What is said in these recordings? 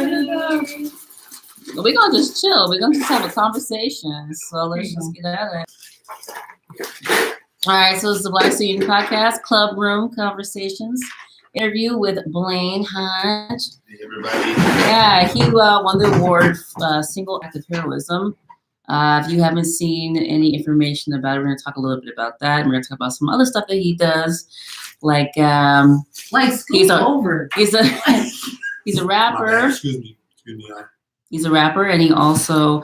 morning. We're gonna just chill. We're gonna just have a conversation. So let's just get at it. All right, so it's the Black Student Podcast, Club Room Conversations. Interview with Blaine Hodge. Hey, everybody. Yeah, he won the award, Single Act of Heroism. If you haven't seen any information about it, we're going to talk a little bit about that. And we're going to talk about some other stuff that he does, like he's over. He's a rapper. Excuse me. He's a rapper, and he also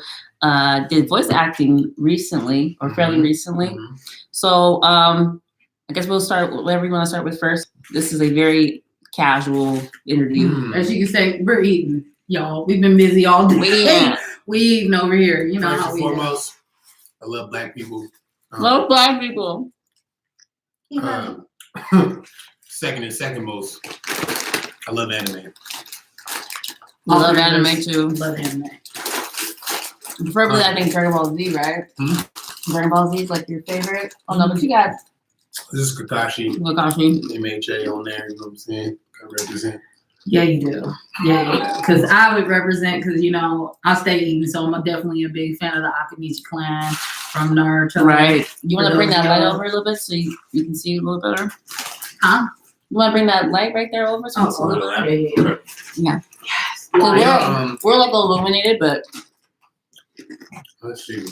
did voice acting recently, or fairly recently. Mm-hmm. So I guess we'll start whatever you want to start with first. This is a very casual interview. As you can say, we're eating, y'all. We've been busy all day. We eating over here. You know how we foremost, I love Black people. Love Black people. Second most, I love anime. I love anime too. Love anime. Preferably, I think Dragon Ball Z, right? Dragon Ball Z is like your favorite. Oh no, but you got this is Kakashi. MHA on there. You know what I'm saying? I represent. Yeah, you do. Yeah. Because I would represent. Because I stay eating, so I'm definitely a big fan of the Akamichi clan from Naruto. Right. You want to bring that light over a little bit so you can see a little better? Huh? You want to bring that light right there over so you can see a little better? Yeah. Yes. We're like illuminated, but let's see.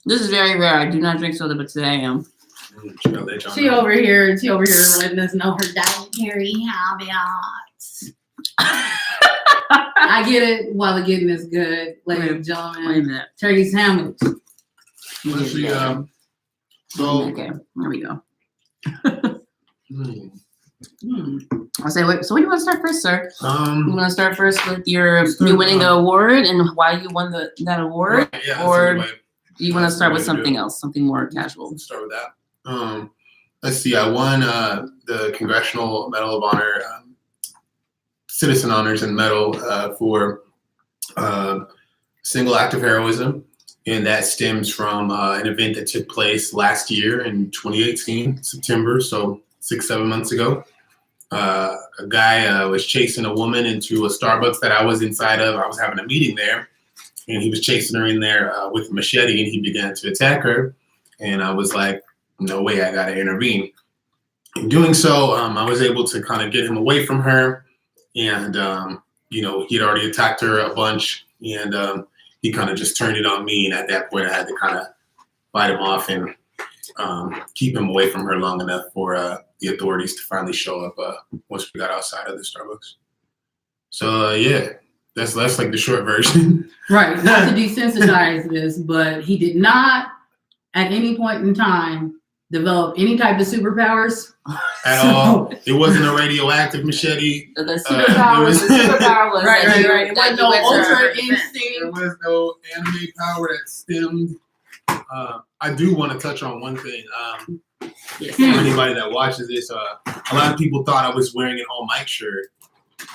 This is very rare. I do not drink soda, but today I am. She over here letting us know her dietary habits. I get it while the getting is good, ladies and gentlemen. Wait a minute. Turkey sandwich. Let's see. Okay, there we go. I'll say, wait, so what do you want to start first, sir? You want to start first with you winning the award and why you won that award? Right, yeah, or do you want to start with something else, something more casual? Let's start with that. Let's see. I won the Congressional Medal of Honor, Citizen Honors and Medal for Single Act of Heroism. And that stems from an event that took place last year in 2018, September, so 6-7 months ago. A guy was chasing a woman into a Starbucks that I was inside of. I was having a meeting there, and he was chasing her in there with a machete, and he began to attack her. And I was like, no way, I gotta intervene. In doing so, I was able to kind of get him away from her. And, he'd already attacked her a bunch, and he kind of just turned it on me. And at that point, I had to kind of fight him off and keep him away from her long enough for the authorities to finally show up once we got outside of the Starbucks. So, that's like the short version. Right. Not to desensitize this, but he did not at any point in time develop any type of superpowers at all. It wasn't a radioactive machete. The superpower was right. It wasn't no ultra instinct. There was no anime power that stemmed. I do want to touch on one thing. For anybody that watches this, a lot of people thought I was wearing an All Might shirt.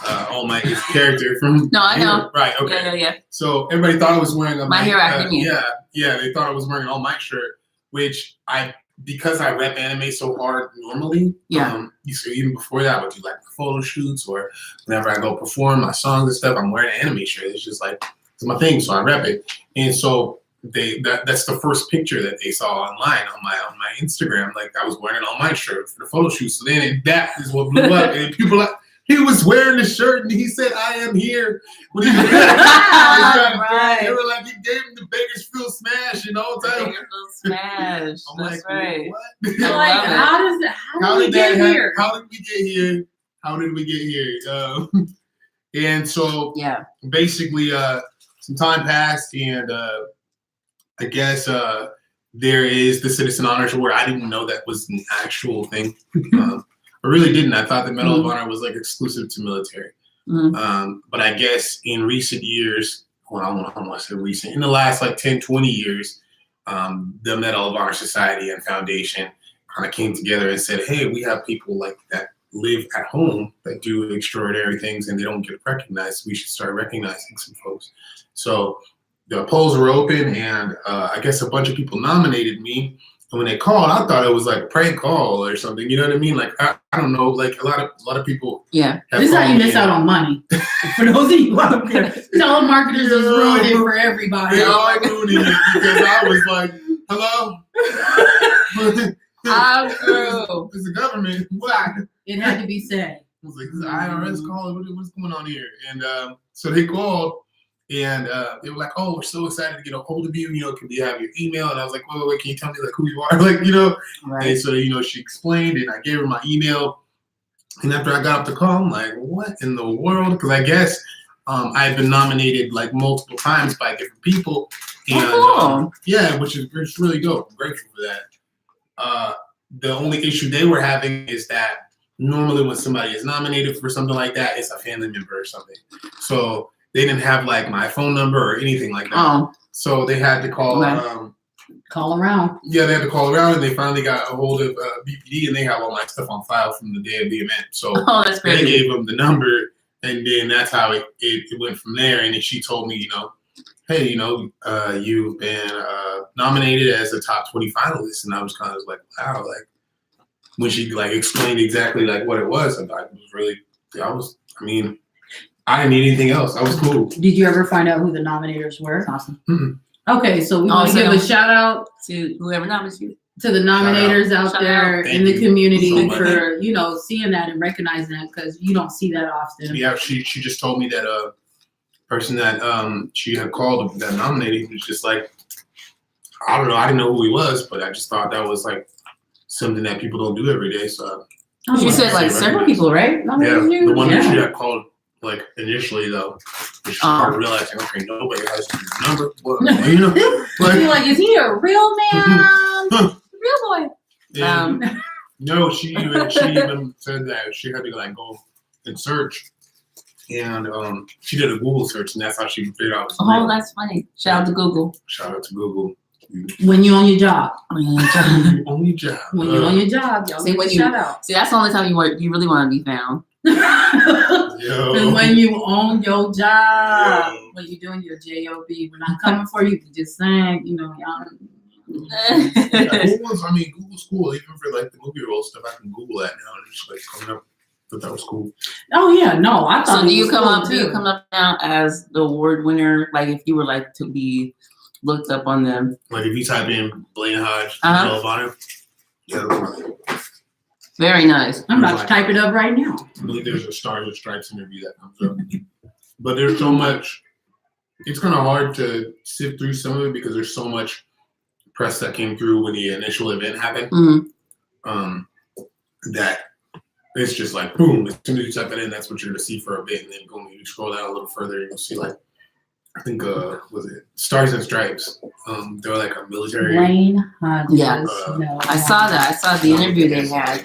All Might is character from. No, I know. Right. Okay. Yeah. So everybody thought I was wearing a My Hero Academia. Yeah. They thought I was wearing an All Might shirt, which because I rep anime so hard normally. So even before that, I would do like photo shoots or whenever I go perform my songs and stuff. I'm wearing an anime shirt. It's just like it's my thing, so I rep it. And so that's the first picture that they saw online on my Instagram. Like I was wearing an All Might shirt for the photo shoot. So then that is what blew up, and people like. He was wearing the shirt and he said, "I am here." When he was right. They were like, he gave him the Bakersfield Smash, Bakersfield Smash. I'm That's like, right. What? Like, how did we get here? How did we get here? And so, basically, some time passed, and I guess there is the Citizen Honors Award. I didn't know that was an actual thing. I really didn't. I thought the Medal of Honor was like exclusive to military. But I guess in recent years, I don't want to say recent, in the last like 10, 20 years, the Medal of Honor Society and Foundation kind of came together and said, hey, we have people like that live at home that do extraordinary things and they don't get recognized. We should start recognizing some folks. So the polls were open, and I guess a bunch of people nominated me. And when they called, I thought it was like a prank call or something. You know what I mean? Like I don't know. Like a lot of people. Yeah. This is how you miss out on money. For those of you out there, telemarketers is ruining it for everybody. They are ruining it because I was like, hello. I'm true. It's the government. What? It had to be said. I was like, this is IRS calling. What's going on here? And so they called, and they were like, "Oh, we're so excited to get a hold of you. You know, can we have your email?" And I was like, "Wait, can you tell me like who you are?" Like, you know. Right. And so she explained, and I gave her my email. And after I got off the call, I'm like, "What in the world?" Because I guess I had been nominated like multiple times by different people, and cool. yeah, which is really dope. I'm grateful for that. The only issue they were having is that normally when somebody is nominated for something like that, it's a family member or something. So they didn't have like my phone number or anything like that. Oh. So they had to call. Call around. Yeah, they had to call around, and they finally got a hold of BPD, and they have all my stuff on file from the day of the event. So that's great. they gave them the number, and then that's how it went from there. And then she told me, hey, you've been nominated as a top 20 finalist, and I was kind of like, wow, like when she like explained exactly like what it was, I thought it was really, I didn't need anything else. I was cool. Did you ever find out who the nominators were? Awesome. Mm-hmm. Okay, so we want to give a shout out to whoever nominates you. To the nominators out there in the community for seeing that and recognizing that, because you don't see that often. Yeah, she just told me that person that she had called that nominated was just like, I don't know, I didn't know who he was, but I just thought that was like something that people don't do every day. So she said like several people, right? Yeah, the one that she had called like initially though, she started realizing, okay, nobody has his number. Well, like, is he a real man? Real boy. No, she even said that she had to like go and search. And she did a Google search, and that's how she figured out. Oh, that's funny. Shout out to Google. Shout out to Google. When you're on your job. On your job. When you're on your job, y'all shout out. See, that's the only time you really want to be found. Because when you own your job, when you're doing your job, we're not coming for you. We just saying, y'all. Google's cool. Even for like the movie role stuff, I can Google that now and just like coming up. Thought that was cool. Oh yeah, no, I thought. So do you come up now as the award winner? Like if you were like to be looked up on them. Like if you type in Blaine Hodge, Medal of Honor. Yeah. Very nice. I'm about to type it up right now. I believe there's a Stars and Stripes interview that comes up. But there's so much. It's kind of hard to sift through some of it because there's so much press that came through when the initial event happened. Mm-hmm. That it's just like boom. As soon as you type it in, that's what you're gonna see for a bit, and then boom, you scroll down a little further, and you'll see like I think was it Stars and Stripes? They're like a military. Blaine Hodge. Yeah, I saw that. I saw the interview they had.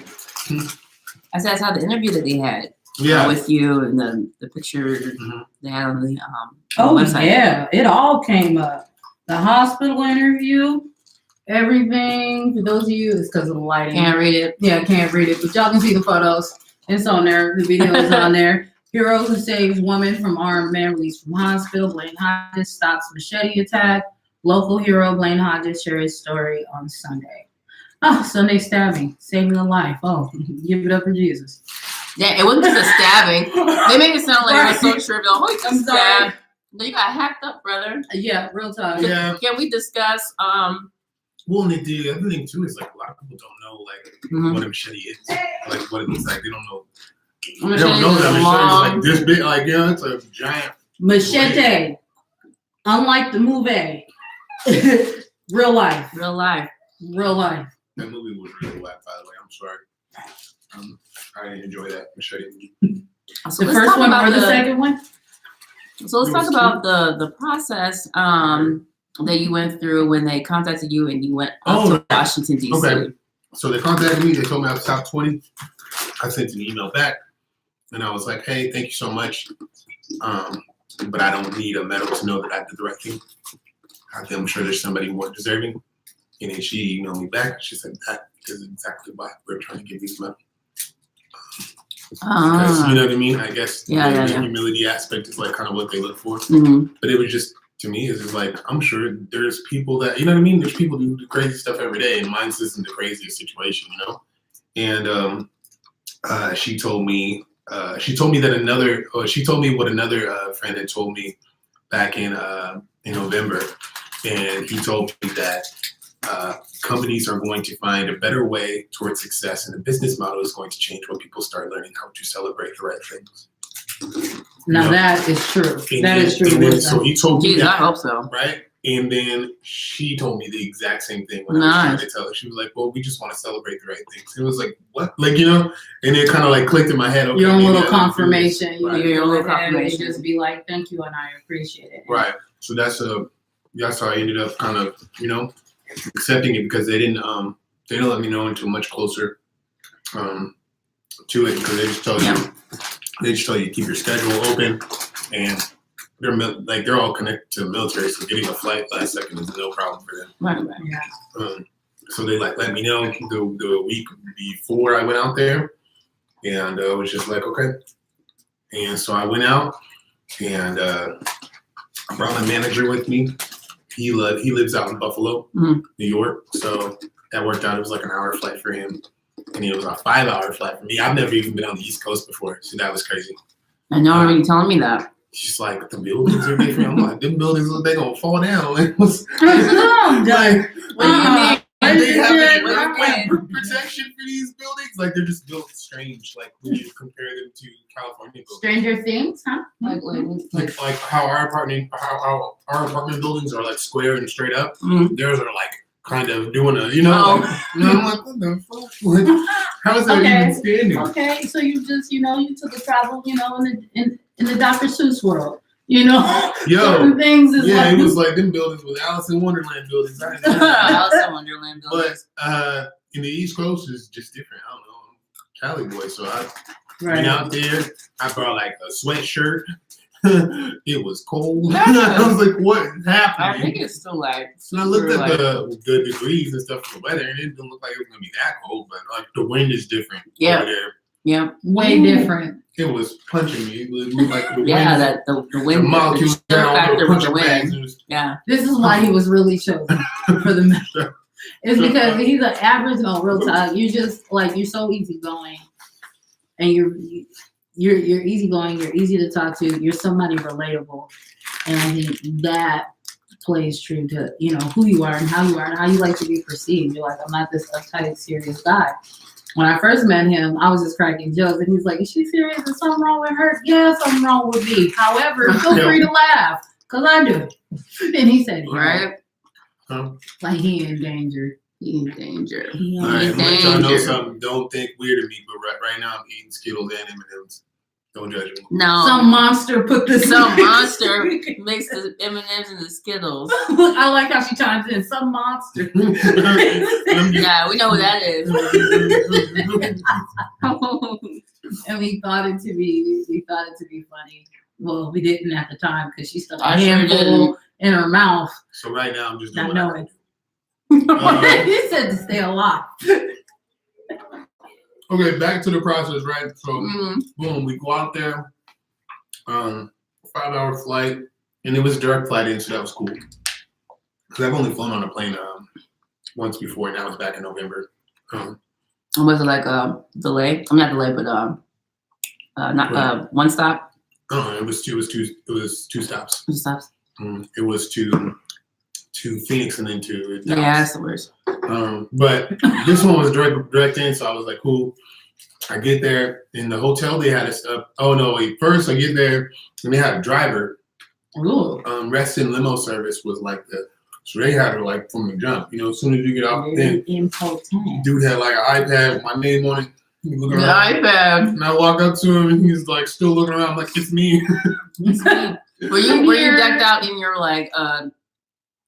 I saw the interview that they had. Yeah, with you and the picture they had on the website. Yeah, it all came up. The hospital interview, everything. For those of you, it's because of the lighting. Can't read it. Yeah, can't read it, but y'all can see the photos. It's on there. The video is on there. Heroism saves woman from armed man released from hospital. Blaine Hodge stops machete attack. Local hero Blaine Hodge shared his story on Sunday. Oh, Sunday stabbing, saving a life. Oh, give it up for Jesus. Yeah, it wasn't just a stabbing. They made it sound like it was so trivial. Oh, you stabbed. No, you got hacked up, brother. Yeah, real time. Yeah. Can we discuss? Well, and the other thing too is like a lot of people don't know like what a machete is, like what it looks like. They don't know. They don't know that machete is like this big. Like it's a giant machete. Unlike the movie, real life. Real life. Real life. That movie was really whack, by the way. I'm sorry. I didn't enjoy that machete movie. So the first one or the second one? So let's talk about the process that you went through when they contacted you and you went up to Washington, D.C. Okay. So they contacted me. They told me I was top 20. I sent an email back, and I was like, hey, thank you so much. But I don't need a medal to know that I did the right thing. I'm sure there's somebody more deserving. And then she emailed me back. She said, that is exactly why we're trying to give you the medal. Because, you know what I mean? I guess the humility aspect is like kind of what they look for. Mm-hmm. But it was just to me is just like, I'm sure there's people that, you know what I mean? There's people who do crazy stuff every day, and mine's just in the craziest situation, you know? And she told me what another friend had told me back in November. And he told me that companies are going to find a better way towards success, and the business model is going to change when people start learning how to celebrate the right things. Now that is true. That is true. So he told me Jeez, that, I hope so. right? And then she told me the exact same thing when I was trying to tell her. She was like, "Well, we just want to celebrate the right things." It was like, "What?" Like, you know? And it kind of like clicked in my head. Okay, your own little confirmation. You Right. need Your to little look at it and confirmation. just be like, "Thank you," and I appreciate it. Right. So that's how I ended up kind of, you know, accepting it, because they didn't let me know until much closer to it, because they just tell you to keep your schedule open, and they're all connected to the military, so getting a flight last second is no problem for them. Right. Yeah. So they let me know the week before I went out there, and I was just like, okay. And so I went out, and I brought my manager with me. He lives out in Buffalo, New York, so that worked out. It was like an hour flight for him, and it was a 5-hour flight for me. I've never even been on the East Coast before, so that was crazy. I know you're telling me that. She's like, the buildings are different. I'm like, them buildings, they gonna fall down. Like, I'm done. What do you mean? they have Okay. protection for these buildings. Like, they're just built strange. Like, when you compare them to California buildings. Stranger Things, huh? Like how our apartment buildings are like square and straight up. Theirs are like kind of doing a, you know. Oh. Like, and I'm like, what the fuck? Like, how is that even standing? Okay, so you just, you took a travel, in the Dr. Seuss world, certain things is Yeah, like, it was like them buildings with Alice in Wonderland buildings. I didn't know that. Alice in Wonderland buildings. But in the East Coast is just different. I don't know. Cali boy, so I right. went out there. I brought like a sweatshirt. It was cold. I was like, what is happening? I think it's still like. So I looked at the degrees and stuff for the weather, and it didn't look like it was gonna be that cold, but like the wind is different over there. Yeah. Way different. It was punching me. It was like the wind. Yeah, that the wind. The molecules the down factor with the punching bags. wind. Yeah. This is why he was really chosen for the metro. It's because he's an average, real talk. You just like, you're so easygoing, and you're easygoing. You're easy to talk to. You're somebody relatable, and I think that plays true to who you are and how you like to be perceived. You're like, I'm not this uptight, serious guy. When I first met him, I was just cracking jokes, and he's like, "Is she serious? Is something wrong with her?" Yeah, something wrong with me. However, feel free to laugh, cause I do. And he said, Right. Like he in danger. He in danger. All right, I'm gonna let y'all know something. Don't think weird of me, but right now I'm eating Skittles and M&Ms. Don't judge me. No. Some monster put this. Some monster mixed the M&Ms and the Skittles. I like how she chimes in. Some monster. Yeah, we know what that is. And we thought it to be funny. Well, we didn't at the time because she stuck a I sure handful didn't. in her mouth. So right now I'm just doing Not what knowing. He said to stay alive. Okay, back to the process, right? So, Mm-hmm. boom, we go out there, 5-hour flight, and it was a direct flight in, so that was cool. Because I've only flown on a plane once before, and that was back in November. Was it like a delay? I'm not delay, but not one stop. Oh, it was two stops. 2 stops. It was to Phoenix and then to Dallas. Yeah, that's the worst. But this one was direct in, so I was like, cool. I get there in the hotel. They had us up. Oh no! Wait, first I get there and they had a driver. Ooh. Rest in limo service was like so they had her like from the jump. As soon as you get out, then dude had like an iPad with my name on it. He looking The around. iPad. And I walk up to him and he's like still looking around. I'm like, it's me. Were you decked out in your like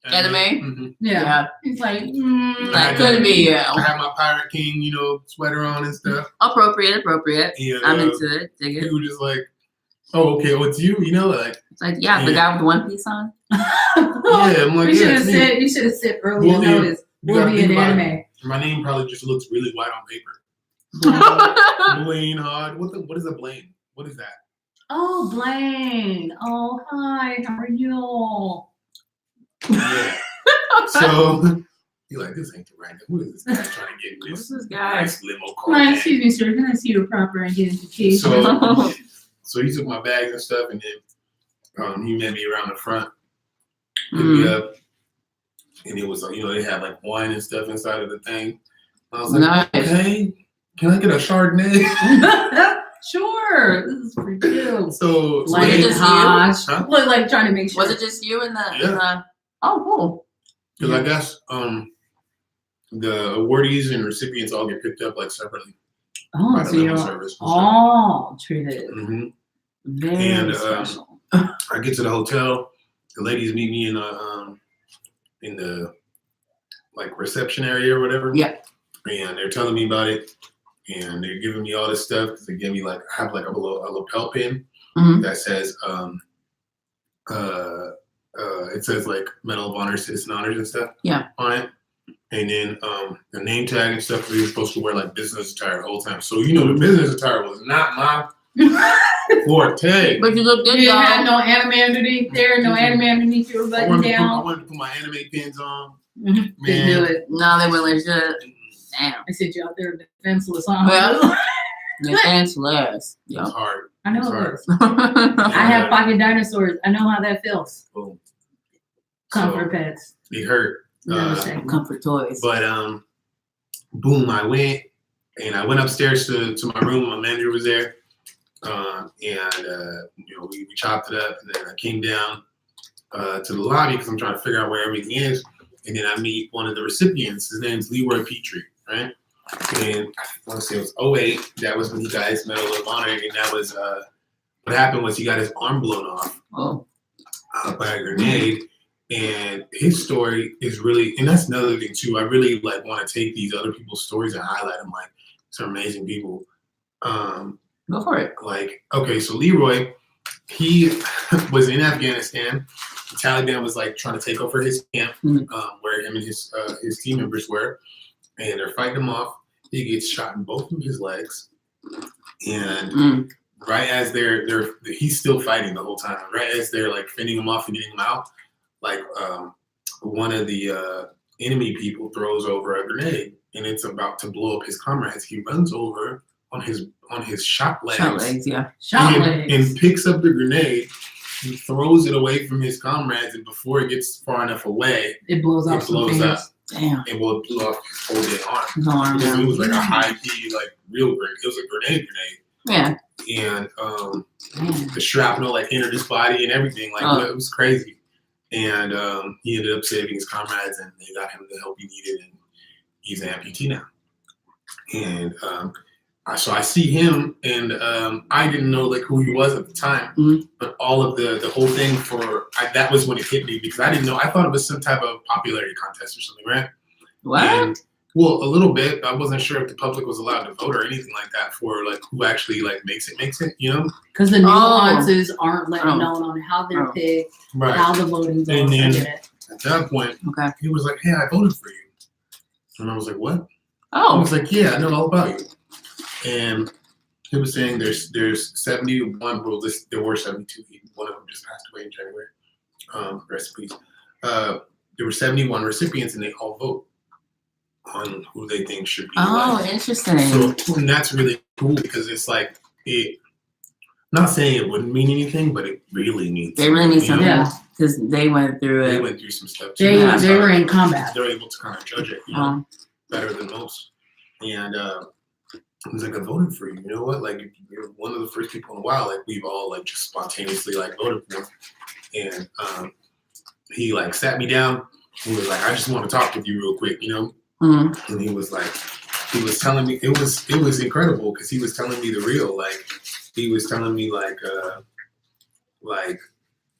anime? Mm-hmm. Yeah. He's like, Like could be, yeah. I had my Pirate King, sweater on and stuff. Appropriate. And, I'm into it. Dig it. He was just like, oh, okay, well, it's you, like. It's like, yeah, the guy with the One Piece on. Yeah, I'm like, you should have said earlier notice. We'll be an anime. My name probably just looks really white on paper. Blaine Hodge. What is a Blaine? What is that? Oh, Blaine. Oh, hi. How are you? Yeah. So you're like, this ain't the right. Who is this guy trying to get Who's this this guy? nice limo car? Hi, excuse me, sir. Can I see your proper identification? So he took my bags and stuff, and then he met me around the front, picked me up, and it was like, you know, they had like wine and stuff inside of the thing. I was like, Nice. okay, can I get a Chardonnay? Sure. This is for you. So Was it just you? Hodge. Huh? Look, like trying to make sure. Was it just you and the? Yeah. And the oh, cool. because I guess the awardees and recipients all get picked up like separately Oh, by so the limo you're service. all treated Mm-hmm. very And, special. I get to the hotel. The ladies meet me in the like reception area or whatever. Yeah. And they're telling me about it, and they're giving me all this stuff. They give me like I have like a lapel pin that says it says like Medal of Honor, Citizen Honors and stuff. Yeah. On it. And then the name tag and stuff. You're supposed to wear like business attire the whole time. So you know the business attire was not my forte. But you look good, You though. had no anime underneath there, no anime underneath your I button wanted down. to put my anime pins on. Didn't do it. No, they went like shit. Damn. I said you out there defenseless, huh? Well, defenseless. It's Yeah. hard. I know It's it hard. is. I have pocket dinosaurs. I know how that feels. Boom. Comfort So, pets. it hurt. Comfort toys. But boom, I went upstairs to my room. My manager was there, and you know we chopped it up, and then I came down to the lobby because I'm trying to figure out where everything is, and then I meet one of the recipients. His name's Leroy Petrie, right? And I want to say it was 08. That was when he got his Medal of Honor, and that was what happened was he got his arm blown off by a grenade. And his story is really, and that's another thing too. I really like want to take these other people's stories and highlight them. Like, some amazing people. Go for it. Like, okay, so Leroy, he was in Afghanistan. The Taliban was like trying to take over his camp, where him and his team members were, and they're fighting him off. He gets shot in both of his legs, and right as he's still fighting the whole time. Right as they're like fending him off and getting him out. Like one of the enemy people throws over a grenade, and it's about to blow up his comrades. He runs over on his shot legs, and picks up the grenade and throws it away from his comrades. And before it gets far enough away, it blows up. Damn. And will blow off his whole dead arm. It was like a high key, like real grenade. It was a grenade. Yeah. And the shrapnel like entered his body and everything. Like it was crazy. And he ended up saving his comrades, and they got him the help he needed, and he's an amputee now. And so I see him, and I didn't know like who he was at the time, but all of the whole thing that was when it hit me, because I didn't know. I thought it was some type of popularity contest or something, right? What? And, well, a little bit. I wasn't sure if the public was allowed to vote or anything like that for like who actually like makes it, you know? Because the nuances aren't known on how they're picked, right. How the voting goes. And then at that point, he was like, "Hey, I voted for you," and I was like, "What?" Oh, I was like, "Yeah, I know all about you." And he was saying there's 71. Well, there were 72. One of them just passed away in January. Rest in peace. There were 71 recipients, and they all vote on who they think should be. Interesting. So, and that's really cool because it's like not saying it wouldn't mean anything, but it really means. They really need something because they went through it. They went through some stuff too. They were in combat. They're able to kind of judge it, you know, better than most. And I was like, I voted for you. You know what? Like, you're one of the first people in a while. Like, we've all like just spontaneously like voted for him. And he like sat me down. He was like, I just want to talk with you real quick, you know. And he was telling me it was incredible because he was telling me the real. Like, he was telling me like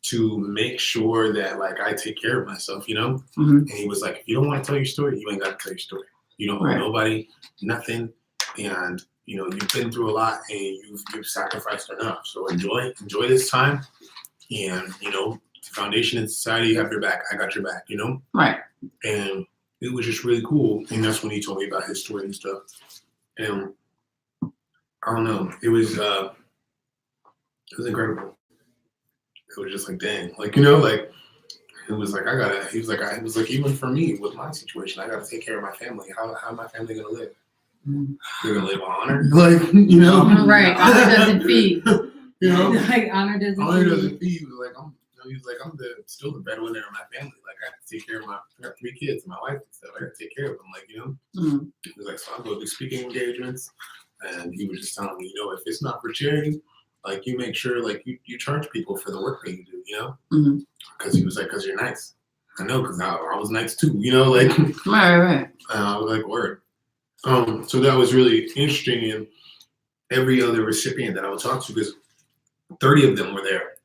to make sure that like I take care of myself, you know. And he was like, if you don't want to tell your story, you ain't got to tell your story. You don't owe nobody nothing, and you know you've been through a lot, and you've sacrificed enough. So enjoy this time, and you know the foundation and society have your back. I got your back, you know. Right. And it was just really cool, and that's when he told me about his story and stuff. And I don't know, it was incredible. It was just like, dang, like, you know, like It was like he was like even for me with my situation, I gotta take care of my family. How my family gonna live? They're gonna live on honor, like Right. Honor doesn't feed. Like honor doesn't feed. He was like I'm still the breadwinner of my family. Like I have to take care of I got 3 kids, my wife and stuff. I got to take care of them. Like He was like, so I'll go do speaking engagements, and he was just telling me, if it's not for charity, like you make sure like you charge people for the work that you do, because he was like, because you're nice. I know, because I was nice too, like right. I was like, word. So that was really interesting, and every other recipient that I would talk to, because 30 of them were there.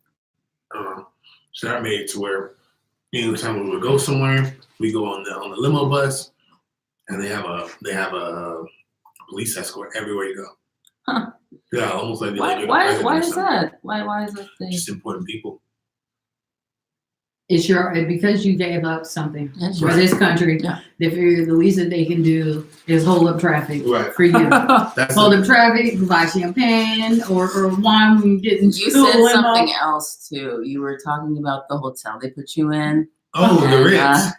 So that made it to where anytime we would go somewhere, we go on the limo bus, and they have a police escort everywhere you go. Huh. Yeah, almost like why is that? Why is it just important people? It's because you gave up something That's for right. this country. Yeah. They figure the least that they can do is hold up traffic for you. That's Hold up traffic, provide champagne or wine when you get in You said something else too. You were talking about the hotel they put you in. Oh, the Ritz. Yeah.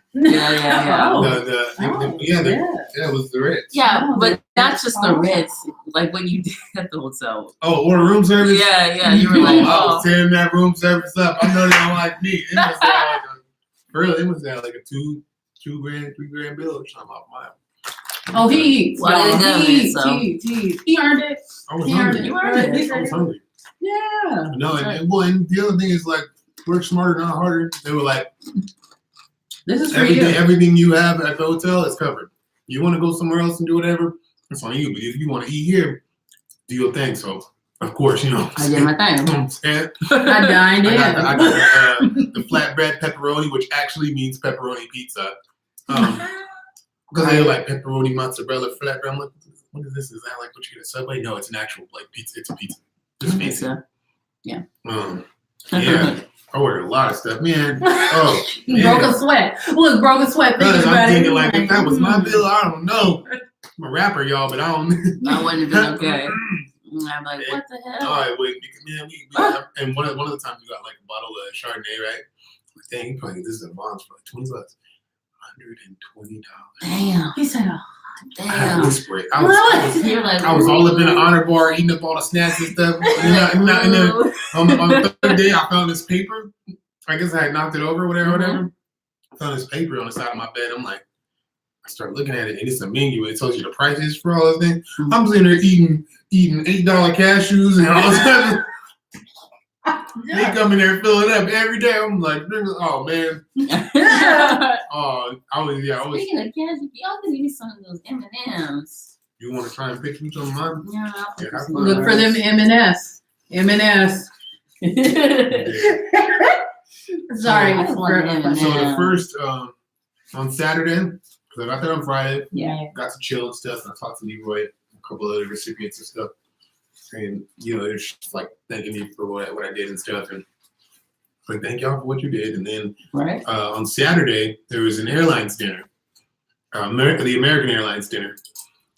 It was the Ritz. Yeah, but that's just the Ritz. Like when you did at the hotel. Oh, order room service? Yeah. You were like, I was tearing that room service up. I know they don't like me. It was at like a $2 grand, $3 grand bill or something off mine. Oh, he earned it. I was hungry. You earned it. I was hungry. Yeah. No, and the other thing is like, work smarter, not harder. They were like, this is for you. Everything you have at the hotel is covered. You want to go somewhere else and do whatever, it's on you. But if you want to eat here, do your thing. So, of course, I did my thing. I dined in. I got the flatbread pepperoni, which actually means pepperoni pizza. Because they were like pepperoni mozzarella flatbread. I'm like, what is this? Is that like what you get at Subway? No, it's an actual like pizza. It's a pizza. It's pizza. Yeah. Yeah. I ordered a lot of stuff, man. Oh, man. Broke a sweat. Look, broke a sweat. I'm thinking like, if that was my bill, I don't know. I'm a rapper, y'all, but I don't. I wouldn't have been okay. I'm like, what the hell? All right, wait, man. And one of the times we got like a bottle of Chardonnay, right? Dang, you probably get this in bonds for like $20. $120. Damn. He said, damn. I was all up in the honor bar eating up all the snacks and stuff. And then on the third day, I found this paper. I guess I had knocked it over, whatever. I found this paper on the side of my bed. I'm like, I started looking at it, and it's a menu. It tells you the prices for all those things. I'm sitting there eating $8 cashews and all that. They come in there and fill it up every day. I'm like, oh man. I was. Speaking of cashews, y'all can eat some of those M&Ms. You want to try and pick some of mine? Yeah. Look for them M&S. M&S. Sorry. Yeah, So the first on Saturday, because I got there on Friday. Yeah. Got to chill and stuff, and I talked to Leroy, a couple other recipients and stuff. And they're just like thanking me for what I did and stuff, and like thank y'all for what you did. And then on Saturday there was an airlines dinner, the American Airlines dinner,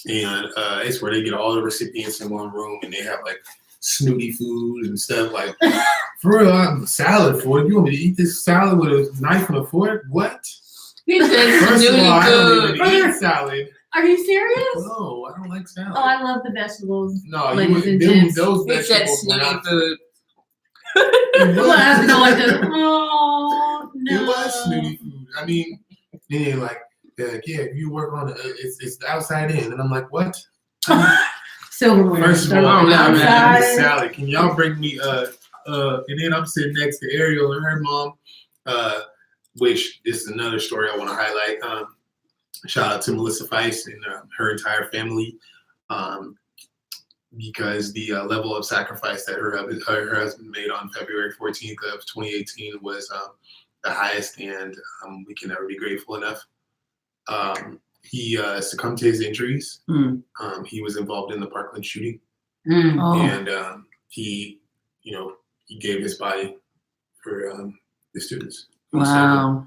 and it's where they get all the recipients in one room, and they have like snooty food and stuff. Like for real, salad for it. You want me to eat this salad with a knife and a fork? What? He said First of all, I don't food. even eat salad. Are you serious? No, I don't like salad. Oh, I love the vegetables. No, ladies and gents. those He said vegetables were snooty not food. Oh, no. It was snooty food. I mean, yeah, like, if you work on it's the outside in, and I'm like, what? Silverware. First of all, I'm not outside. salad. Can y'all bring me and then I'm sitting next to Ariel and her mom, which this is another story I want to highlight. Shout out to Melissa Feist and her entire family, because the level of sacrifice that her husband made on February 14th of 2018 was the highest, and we can never be grateful enough. He succumbed to his injuries. He was involved in the Parkland shooting, and he gave his body for the students. Wow.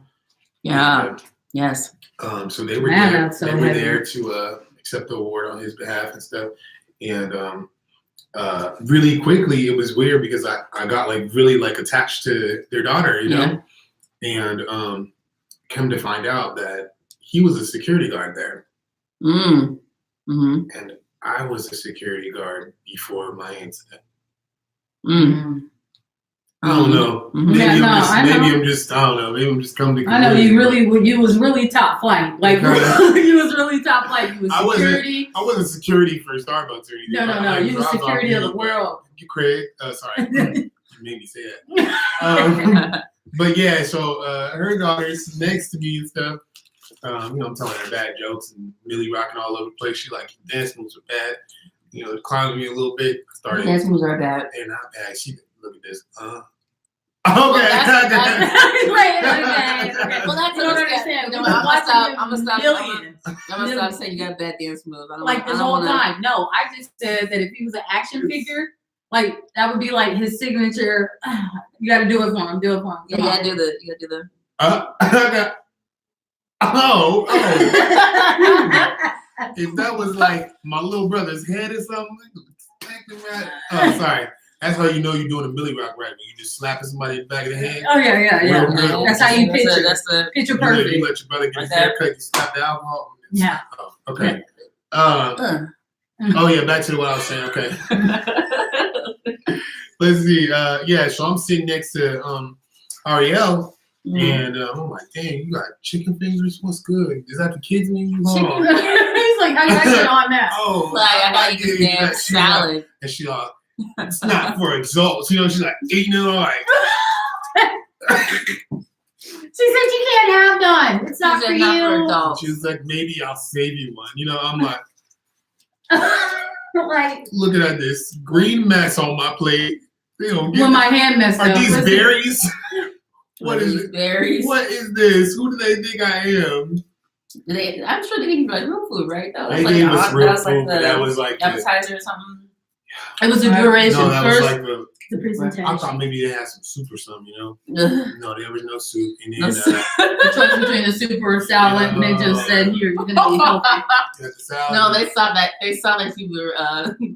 Yeah. And, Yes. So they were there to accept the award on his behalf and stuff. And really quickly, it was weird because I got like really like attached to their daughter, and come to find out that he was a security guard there. Mm-hmm. And I was a security guard before my incident. Mm-hmm. I don't know. Mm-hmm. Maybe Yeah, I don't know. Maybe I'm just coming to I know you conclusions. was really top flight. Like you was really top flight. You was security. I wasn't security for Starbucks or anything. No. You was security of the world. You Craig. Sorry. You made me say that. But yeah, so her daughter's next to me and stuff. I'm telling her bad jokes and Millie rocking all over the place. She like, dance moves are bad. Climbing me a little bit. Started. Dance moves are bad. They're not bad. She look at this. Okay. Well, Okay. Well, that's I don't understand. I'm gonna stop saying you got bad dance moves. I don't Like this whole time. No, I just said that if he was an action figure, like that would be like his signature. You got to do it for him. Do it for him. Yeah, you gotta do the. Oh. If that was like my little brother's head or something, oh, sorry. That's how you know you're doing a Millie Rock right. When you just slapping somebody in the back of the head. Oh yeah. That's how you picture. That's the Picture perfect. You let your brother get his haircut. You slap the alcohol. Yeah. Oh, okay. Oh yeah. Back to what I was saying. Okay. Let's see. Yeah. So I'm sitting next to Ariel. And I'm like, dang, you got chicken fingers? What's good? Is that the kids' menu? He's like, how did I get on that? Oh, like I gotta get the damn salad. And she like, it's not for adults. She's like eating it all like. She said you can't have none. It's not for you. For adults. She was like, maybe I'll save you one. I'm like, like looking at this green mess on my plate. With my hand messed up. Are these berries? What is it? Berries? What is this? Who do they think I am? I'm sure they gave you like real food, right? They gave us real food. That was like appetizer or something. It was a duration. No, that first, was like the presentation. I thought maybe they had some soup or something, No, there was no soup. And then the choice between the soup or salad, and they just said, "Here, you're gonna be healthy." The salad. No, they saw that. They saw that you were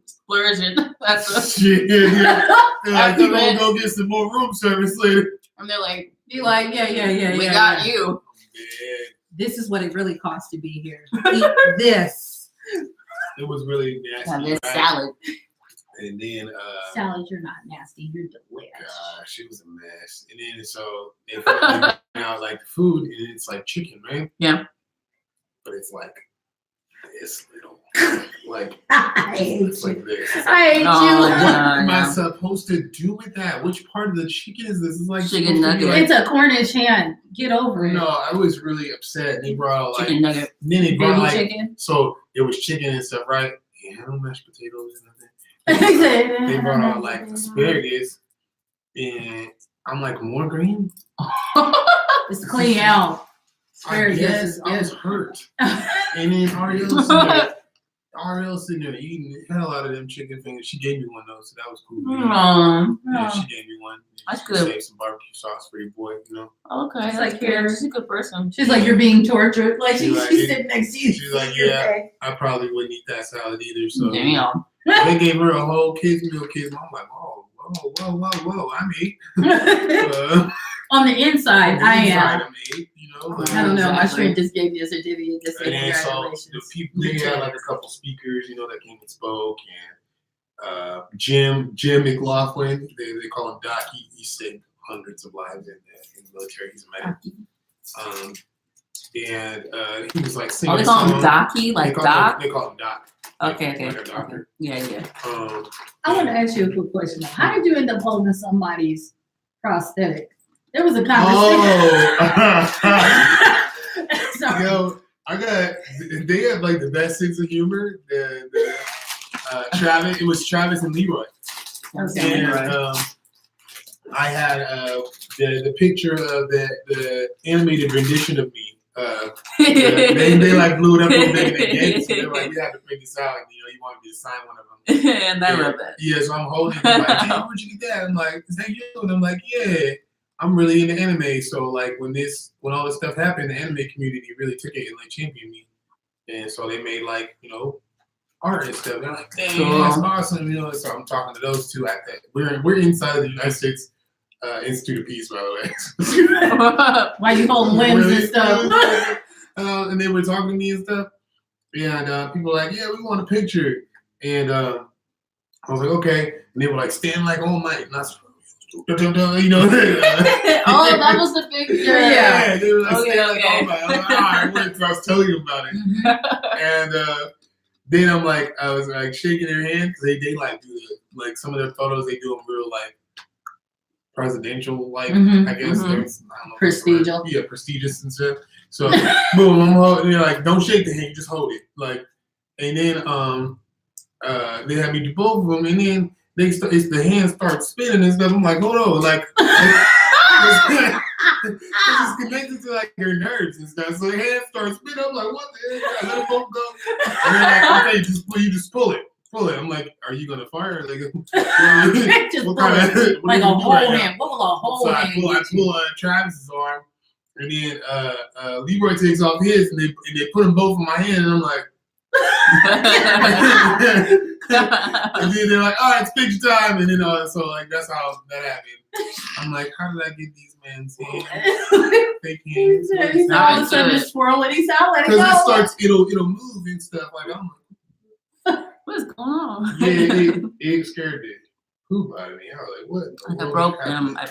splurging. That's what. Shit, yeah. They're gonna go get some more room service later. And they're like, "Be like, yeah, we got you." Yeah. This is what it really costs to be here. Eat this. It was really nasty. Have this salad. And then salad, you're not nasty. You're delicious. Gosh, it was a mess. And then so they bring out like the food, and it's like chicken, right? Yeah. But it's like this little, like I hate it's like this. It's I hate you. What am I supposed to do with that? Which part of the chicken is this? It's like chicken nugget. It's a Cornish hen. Get over it. No, I was really upset. They brought out like chicken nugget. Then they brought baby like chicken. So it was chicken and stuff, right? Yeah, no mashed potatoes and nothing. They brought out like asparagus, and I'm like, more green? It's clean out. Asparagus. I was hurt. And then Ariel's sitting there eating the hell out of them chicken fingers. She gave me one though, so that was cool. Yeah, she gave me one. That's she good. Saved some barbecue sauce for your boy, Okay, she's like, here, she's a good person. She's like, you're being tortured. Like she's like, sitting next to you. She's like, yeah, I probably wouldn't eat that salad either. So damn. They gave her a whole kids meal kit. I'm like, whoa, I'm eight. On the inside, I am. I'm eight, I don't know. My shrink just gave me a certificate. Just saying and so congratulations. the people, they had like a couple speakers, that came and spoke. And Jim McLaughlin, they call him Doc. He saved hundreds of lives in the military. He's a medic. And he was like singing. Oh, they call him Docky, like Doc. They call him Doc. Okay. Like a doctor. Yeah. I want to ask you a quick question. How did you end up holding somebody's prosthetic? There was a conversation. Oh. Sorry. Yo, they have like the best sense of humor. Travis, it was Travis and Leroy. Okay. And I had the picture of the animated rendition of me. They like blew it up real big in the game, so they're like, we have to figure this out. You want me to sign one of them. And I love that. Yeah, so I'm holding it like, hey, where'd you get that? I'm like, is that you? And I'm like, yeah. I'm really into anime, so like when all this stuff happened, the anime community really took it and like championed me, and so they made like art and stuff. They're like, dang, that's awesome, So I'm talking to those two at that. We're inside of the United States Institute of Peace, by the way. Why you holding limbs and stuff? And they were talking to me and stuff. And people were like, yeah, we want a picture. And I was like, okay. And they were like, stand like all night. And I was like, you know. Oh, that was the picture. Yeah. They were like, Okay, stand like all okay. night. I was like, all right, wait, 'cause I was telling you about it. And then I was like shaking their hand because they like do like some of their photos, they do them real like presidential, like I guess there's I don't know Prestigious. Yeah, prestigious and stuff. So boom, I'm holding. They're like, don't shake the hand, just hold it. Like, and then they had me do both of them, and then the hands start spinning and stuff. I'm like, hold on, like. It's connected to like your nerves and stuff. So the hands start spinning. I'm like, what the heck? I let them both go. And they're like, okay, you just pull it. Pull it. I'm like, are you gonna fire? Like, Just pull it. Like a whole hand. What was a whole so hand? I pull Travis's arm, and then Leroy takes off his, and they put them both in my hand, and I'm like. And then they're like, all right, it's picture time. And then so like that's how that happened. I'm like, how did I get these men's hands? Fake hands. He's all of a sudden just swirling. He's out, let it go. Because it'll move and stuff. Like I'm like, What's going on? yeah, it scared the poop out of me. I was like, what? I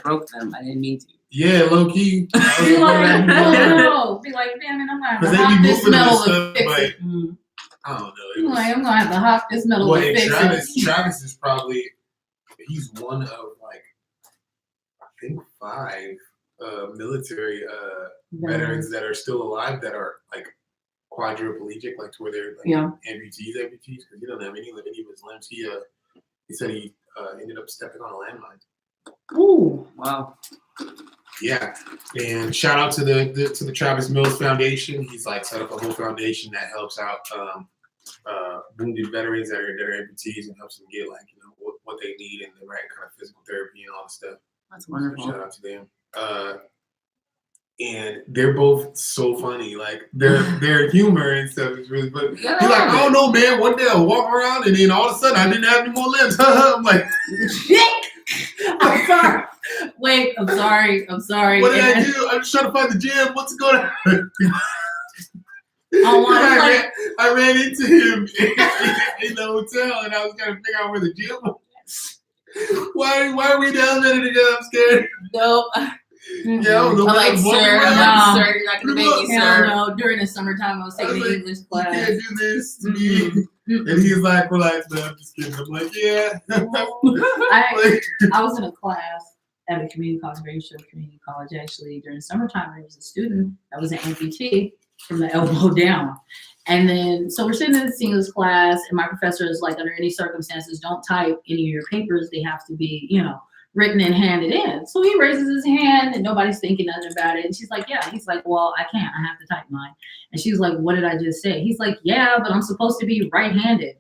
broke them. I didn't mean to. Yeah, low key. Be like, no. Be like, damn it, I'm gonna have to hop this metal and fix it. I don't know. I'm like, I'm gonna have to hop this metal and fix it. Travis is probably, he's one of like, I think 5 military veterans that are still alive that are like quadriplegic, like to where they're like amputees, because he doesn't have any of his limbs. He said he ended up stepping on a landmine. Ooh, wow. Yeah, and shout out to the Travis Mills Foundation. He's like set up a whole foundation that helps out wounded veterans that are amputees and helps them get like what they need and the right kind of physical therapy and all the stuff. That's wonderful. So shout out to them. And they're both so funny. Like their humor and stuff is really funny. Yeah, He's like, I don't know, man. One day I'll walk around and then all of a sudden I didn't have any more limbs. I'm like, I'm sorry. Wait, I'm sorry. What did I do? I'm just trying to find the gym. What's going on? I ran into him in the hotel and I was trying to figure out where the gym was. Why are we down there together? I'm scared. Nope. Yeah, I don't know. I'm like, sir, you're not gonna make me, sir. No, during the summertime I was taking an English class. You can't do this to me. And he's like, relax, man. I'm just kidding. I'm like, yeah. I was in a class at a community college, very short community college, actually, during summertime. There was a student that was an amputee from the elbow down. And then, so we're sitting in the English class, and my professor is like, under any circumstances, don't type any of your papers. They have to be, written and handed in. So he raises his hand, and nobody's thinking nothing about it. And she's like, yeah. He's like, well, I can't. I have to type mine. And she was like, what did I just say? He's like, yeah, but I'm supposed to be right-handed.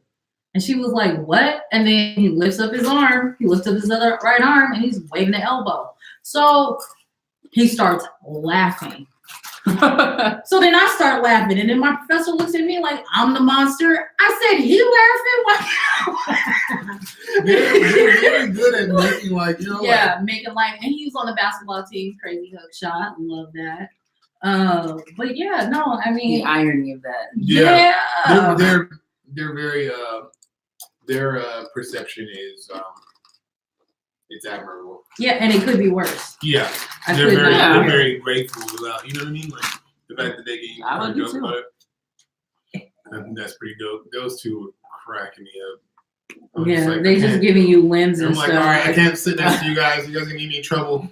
And she was like, what? And then he lifts up his arm. He lifts up his other right arm, and he's waving the elbow. So he starts laughing. So then I start laughing, and then my professor looks at me like I'm the monster. I said, "He laughing?" They're very good at making making light. And he was on the basketball team. Crazy hook shot, love that. But yeah, no, I mean the irony of that. Yeah, they're very their perception is it's admirable. Yeah, and it could be worse. Yeah, they're very grateful about, you know what I mean? Like the fact that they can I would do too. about it. I think that's pretty dope. Those two were cracking me up. Yeah, they just giving you limbs and stuff. I'm like, all right, I can't sit next to you guys. You guys are gonna give me trouble.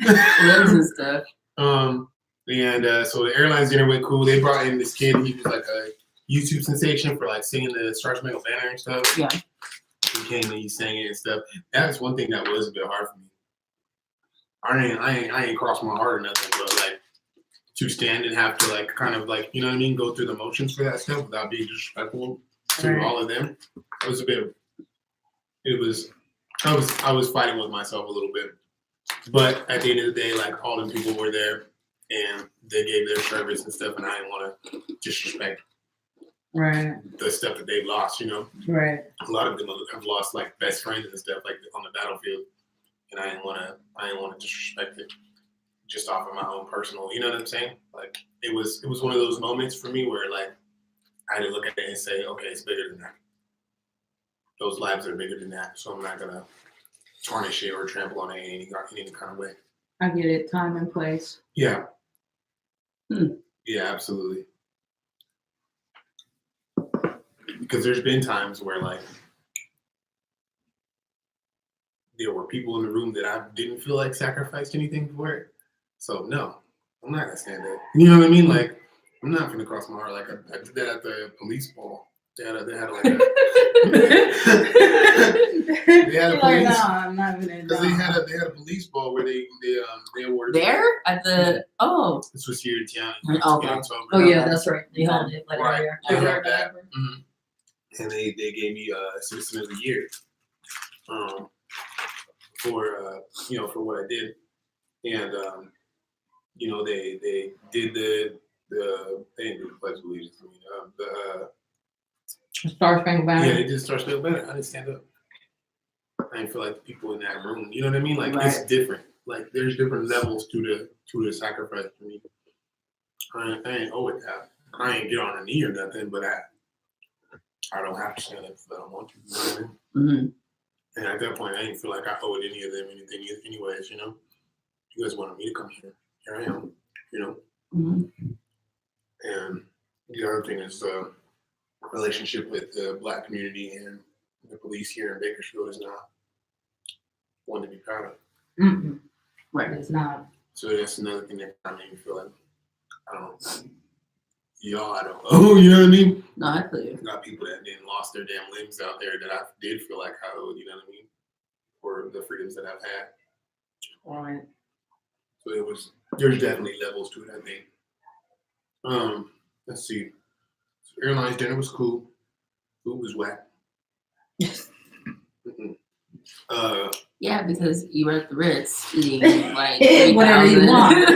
Limbs and stuff. So the airlines dinner went cool. They brought in this kid. He was like a YouTube sensation for like singing the Star Spangled Banner and stuff. Yeah. He came and he sang it and stuff. That's one thing that was a bit hard for me. I ain't crossed my heart or nothing, but like to stand and have to like kind of like, you know what I mean, go through the motions for that stuff without being disrespectful to all of them. That was I was fighting with myself a little bit. But at the end of the day, like all the people were there and they gave their service and stuff, and I didn't want to disrespect the stuff that they've lost, you know. Right. A lot of them have lost like best friends and stuff like on the battlefield. and I didn't want to disrespect it just off of my own personal. You know what I'm saying? Like it was one of those moments for me where like I had to look at it and say, okay, it's bigger than that. Those lives are bigger than that, so I'm not gonna tarnish it or trample on it in any kind of way. I get it. Time and place. Yeah. Yeah, absolutely. Because there's been times where like there were people in the room that I didn't feel like sacrificed anything for it. So no, I'm not gonna stand that. You know what I mean? Like I'm not gonna cross my heart. Like I did that at the police ball. They had like a they had a police. No, I'm not even. Because they had a police ball where they awarded There at the This was here in town. Okay. Oh yeah, that's right. They held it like Right. earlier. They had that. Mm-hmm. And they gave me Citizen of the Year for for what I did, and they did they didn't do the Pledge of Allegiance. Star Spangled Banner. Yeah, they did Star Spangled Banner. I didn't stand up. I didn't feel like the people in that room. You know what I mean? Like It's different. Like there's different levels to the sacrifice for me. I ain't owe it that. I ain't get on a knee or nothing, but I don't have to stand up if I don't want to. You know what I mean? Mm-hmm. And at that point, I didn't feel like I owed any of them anything anyways, you know? You guys wanted me to come here. Here I am, you know? Mm-hmm. And the other thing is relationship with the Black community and the police here in Bakersfield is not one to be proud of. Mm-hmm. Right, it's not. So that's another thing that kind of made me feel like, I don't owe, you know what I mean? No, I feel you. Got people that didn't lost their damn limbs out there that I did feel like I owed, you know what I mean? For the freedoms that I've had. All right. So there's definitely levels to it, I think. Let's see. So airlines dinner was cool. Food was whack. Yeah, because you were at the Ritz eating like whatever you want.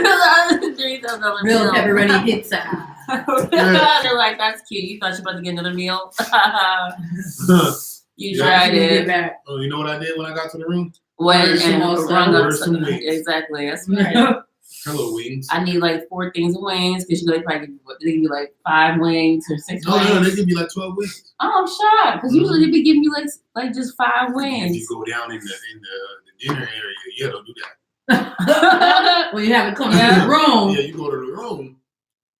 $3,000 Real meal. pepperoni pizza. They're like, that's cute. You thought you were about to get another meal? You Yeah. tried it. Back. Oh, you know what I did when I got to the room? Went Ordered some and more rung up Ordered some some. wings. Exactly. That's right. Hello, wings. I need like 4 things of wings because they probably give you like 5 wings or 6 wings. No, they give you like 12 wings. Oh, I'm shocked because usually they be giving you like just 5 wings. If you go down in the dinner area, yeah, don't do that. Well, you have it come to the room. Yeah, you go to the room.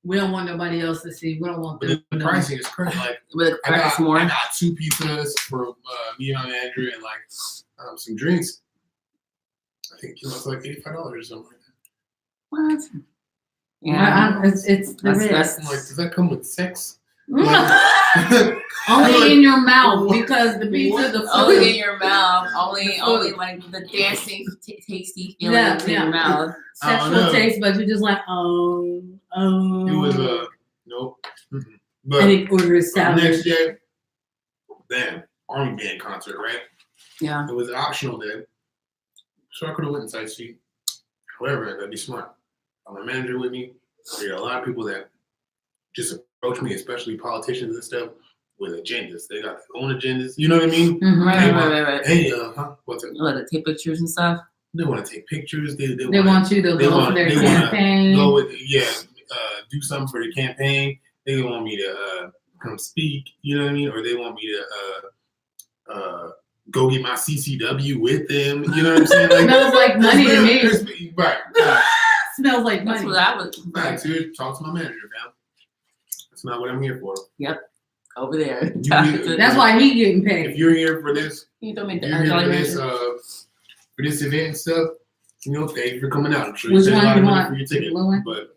We don't want nobody else to see. We don't want But them. the pricing is crazy. Like But I got more. 2 pizzas for me and my Andrew and like some drinks. I think it's like $85 or something like that. What? Yeah. It's the Ritz. I'm like, does that come with sex? Only in your mouth because the pizza, the food. Only in your mouth. Only like the dancing, tasty feeling in your mouth. Sexual taste, but you're just like, oh. It was nope. But and he ordered salad. next day, bam, Army Band concert, right? Yeah. It was an optional day, so I could have went inside seat. However, I gotta be smart. I have my manager with me. There are a lot of people that just approach me, especially politicians and stuff, with agendas. They got their own agendas. You know what I mean? Mm-hmm. Right. Hey, what's it? You want to take pictures and stuff? They want to take pictures. They want you to go for their campaign. Go with do something for the campaign. They want me to come speak. You know what I mean? Or they want me to go get my CCW with them. You know what I'm saying? Like, smells like money to me. Right. Smells like That's money. what I was. Right. So talk to my manager, fam. That's not what I'm here for. Yep. Over there. That's why he getting paid. If you're here for this, You told me you're here for this event and stuff, you know, thank you for coming out. I'm sure you Which spent a one lot of you money want? for your ticket. Blue one? But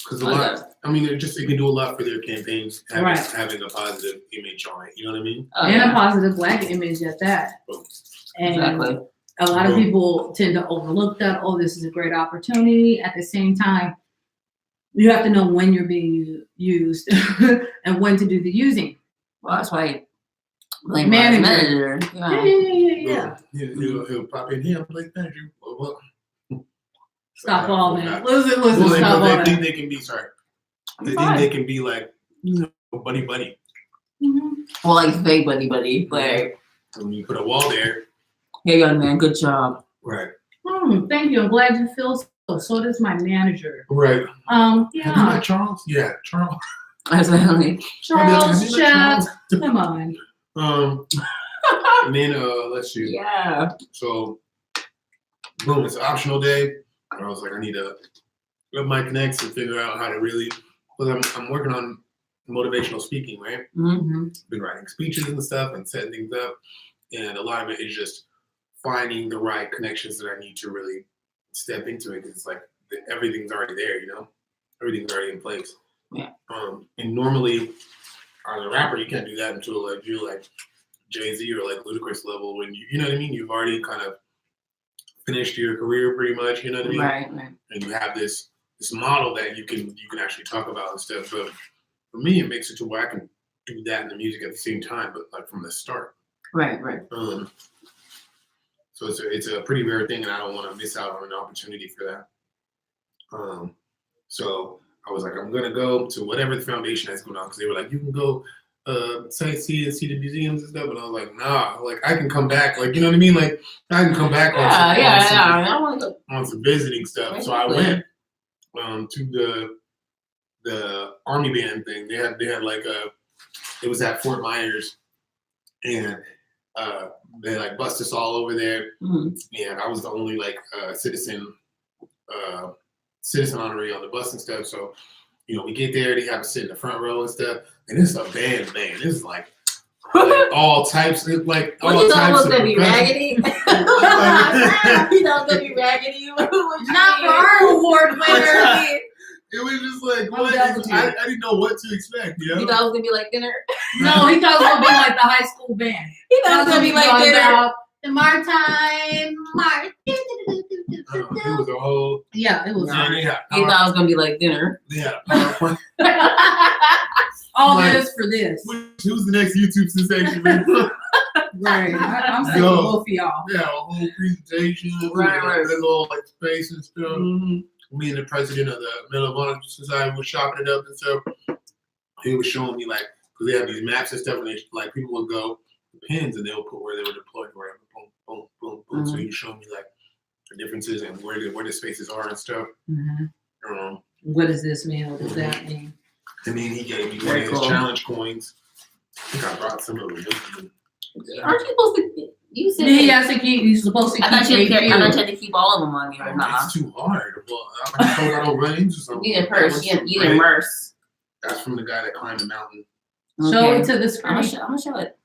because a lot, I mean, it can do a lot for their campaigns, having a positive image on it. You know what I mean? Oh, and a positive Black image at that. And exactly. a lot of people tend to overlook that. Oh, this is a great opportunity. At the same time, you have to know when you're being used and when to do the using. Well, that's why Blaine manager. Yeah. He'll pop in here. I'm like, manager. Well, Stop all that. Listen, well, stop all they that. think they can be, They think they can be like, buddy. Mm-hmm. Well, like fake buddy, like And when you put a wall there, Hey, young man, good job. right? Thank you. I'm glad you feel so. So does my manager. Right. Yeah. Have you met Charles? Yeah, Charles. Absolutely. Charles, Have you met Chad. Charles? Come on. And then let's see. Yeah. So, boom, it's an optional day. And I was like, I need to rub my connects and figure out how to really, because I'm working on motivational speaking, right? Mm-hmm. Been writing speeches and stuff and setting things up. And a lot of it is just finding the right connections that I need to really step into it. Because it's like everything's already there, you know? Everything's already in place. Yeah. And normally, as a rapper, you can't do that until like you're like Jay-Z or like Ludacris level when you know what I mean? You've already kind of finished your career pretty much, you know what I mean? Right. And you have this model that you can actually talk about and stuff. But for me, it makes it to where I can do that in the music at the same time, but like from the start. Right. So it's a pretty rare thing, and I don't want to miss out on an opportunity for that. So I was like, I'm gonna go to whatever the foundation has going on, because they were like, you can go sightsee and see the museums and stuff, and I was like, nah, like I can come back, like you know what I mean, like I can come back I want to go on some visiting stuff. So I went to the army band thing. They had like it was at Fort Myers, and they like bust us all over there, and I was the only like citizen honoree on the bus and stuff. So you know, we get there, they have us sit in the front row and stuff, and it's a band. This is like all types, like all what you thought types was of gonna be raggedy? You thought it was gonna be raggedy? Not for our award winner. It was just like, what? I didn't know what to expect, you know? You thought it was gonna be like dinner? No, he thought it was gonna be like the high school band. He thought it was gonna be like dinner. The Martine, Martin. It was a whole. Yeah, it was. He thought it was gonna be like dinner. Yeah. All Like, this for this. Who's the next YouTube sensation? Right. I'm sick of both of y'all. Yeah, a whole presentation. Right. Big old like space and stuff. Mm-hmm. Me and the president of the Medal of Honor Society was chopping it up and stuff. He was showing me like, because they have these maps and stuff, and they, like people would go pins and they'll put where they were deployed, wherever. Boom, boom, boom, boom. Mm-hmm. So he was showing me like the differences and where the spaces are and stuff. Mm-hmm. What does this mean? What does that mean? And then he gave me one of his challenge coins. I think I brought some of them with me. Aren't you supposed to? You said you're supposed to keep. I thought you had to keep all of them on you or not. It's too hard. Well, I don't run into something. You didn't purse. You didn't immerse. That's from the guy that climbed the mountain. Show it to the screen. I'm gonna show it.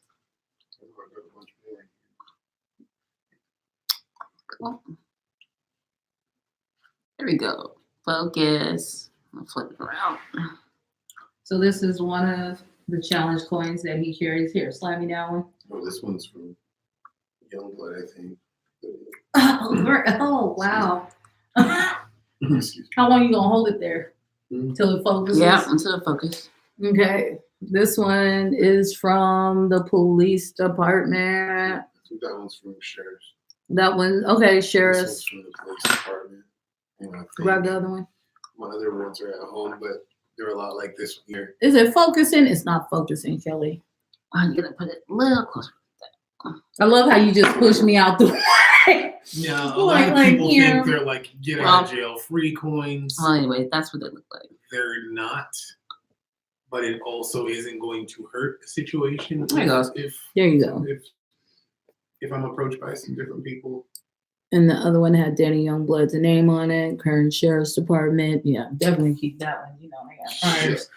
There we go. Focus. I'll flip it around. So this is one of the challenge coins that he carries. Here, slide me down one. Oh, this one's from Youngblood, I think. Oh, wow. Excuse me. How long you gonna hold it there until it focuses? Yeah, until it focuses. Okay. This one is from the police department. I think that one's from the sheriff's. That one, okay, This sheriff's. one's from the police department. And I think Grab the other one. my other ones are at home, but they're a lot like this one here. Is it focusing? It's not focusing, Kelly. I'm gonna put it a little closer. I love how you just push me out the way. Yeah, a Like- lot of like, people yeah. think they're like get out of jail free coins. Well, anyway, that's what they look like. They're not, but it also isn't going to hurt the situation. There you go. There you go. If I'm approached by some different people. And the other one had Danny Youngblood's name on it, current sheriff's department. Yeah, definitely keep that one. You know, I got priors.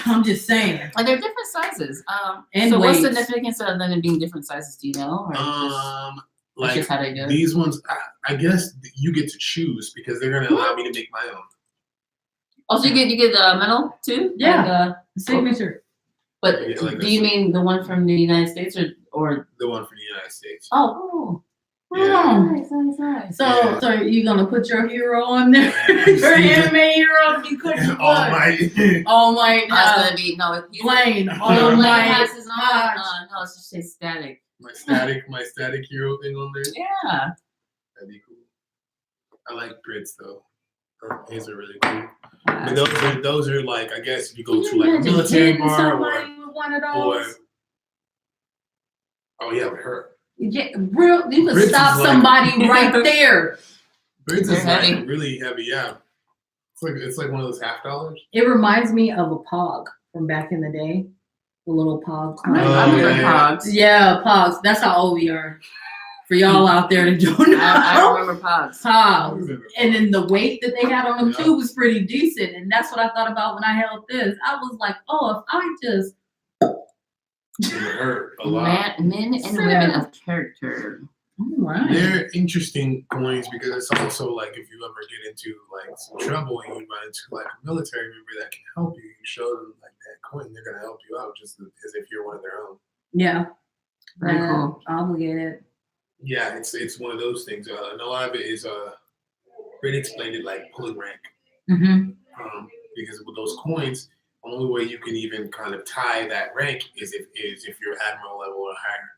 I'm just saying. Like they're different sizes. And so what's the weights. significance of them being different sizes? Do you know? Or Like just how they do it? these ones, I guess you get to choose because they're gonna allow me to make my own. Also, you get the medal too. Yeah. Like, Signature. but Yeah, like do you mean the one from the United States or? The one from the United States. Oh, Yeah. nice. So you gonna put your hero on there? Your anime hero? You couldn't put. All Might. All Might. That's gonna be Blaine. Oh, All Blaine Might. has his own. Hodge. No, it's just say static. my static hero thing on there. Yeah. That'd be cool. I like Brits though. His are really cool. But those are like, I guess if you go to like a military bar somebody with one of or those. Oh yeah, with her. Yeah, real. You could Brits stop is like- somebody right there. Brits They're is like heavy. really heavy. Yeah, it's like one of those $50. It reminds me of a pog from back in the day. The little pog. I remember yeah. Pogs. Yeah, pogs. That's how old we are. For y'all out there that don't know. I remember Pogs. Pogs. And then the weight that they had on them Yeah. too was pretty decent. And that's what I thought about when I held this. I was like, oh, if I just It hurt a lot. Men and women of character. all right. They're interesting coins because it's also like if you ever get into like some trouble and you run into like a military member that can help you, you show them like that coin, they're gonna help you out just as if you're one of their own. Yeah. Very cool. Obligated. Yeah, it's one of those things. And a lot of it is Brady explained it like pulling rank. Mm-hmm. Because with those coins, the only way you can even kind of tie that rank is if you're admiral level or higher.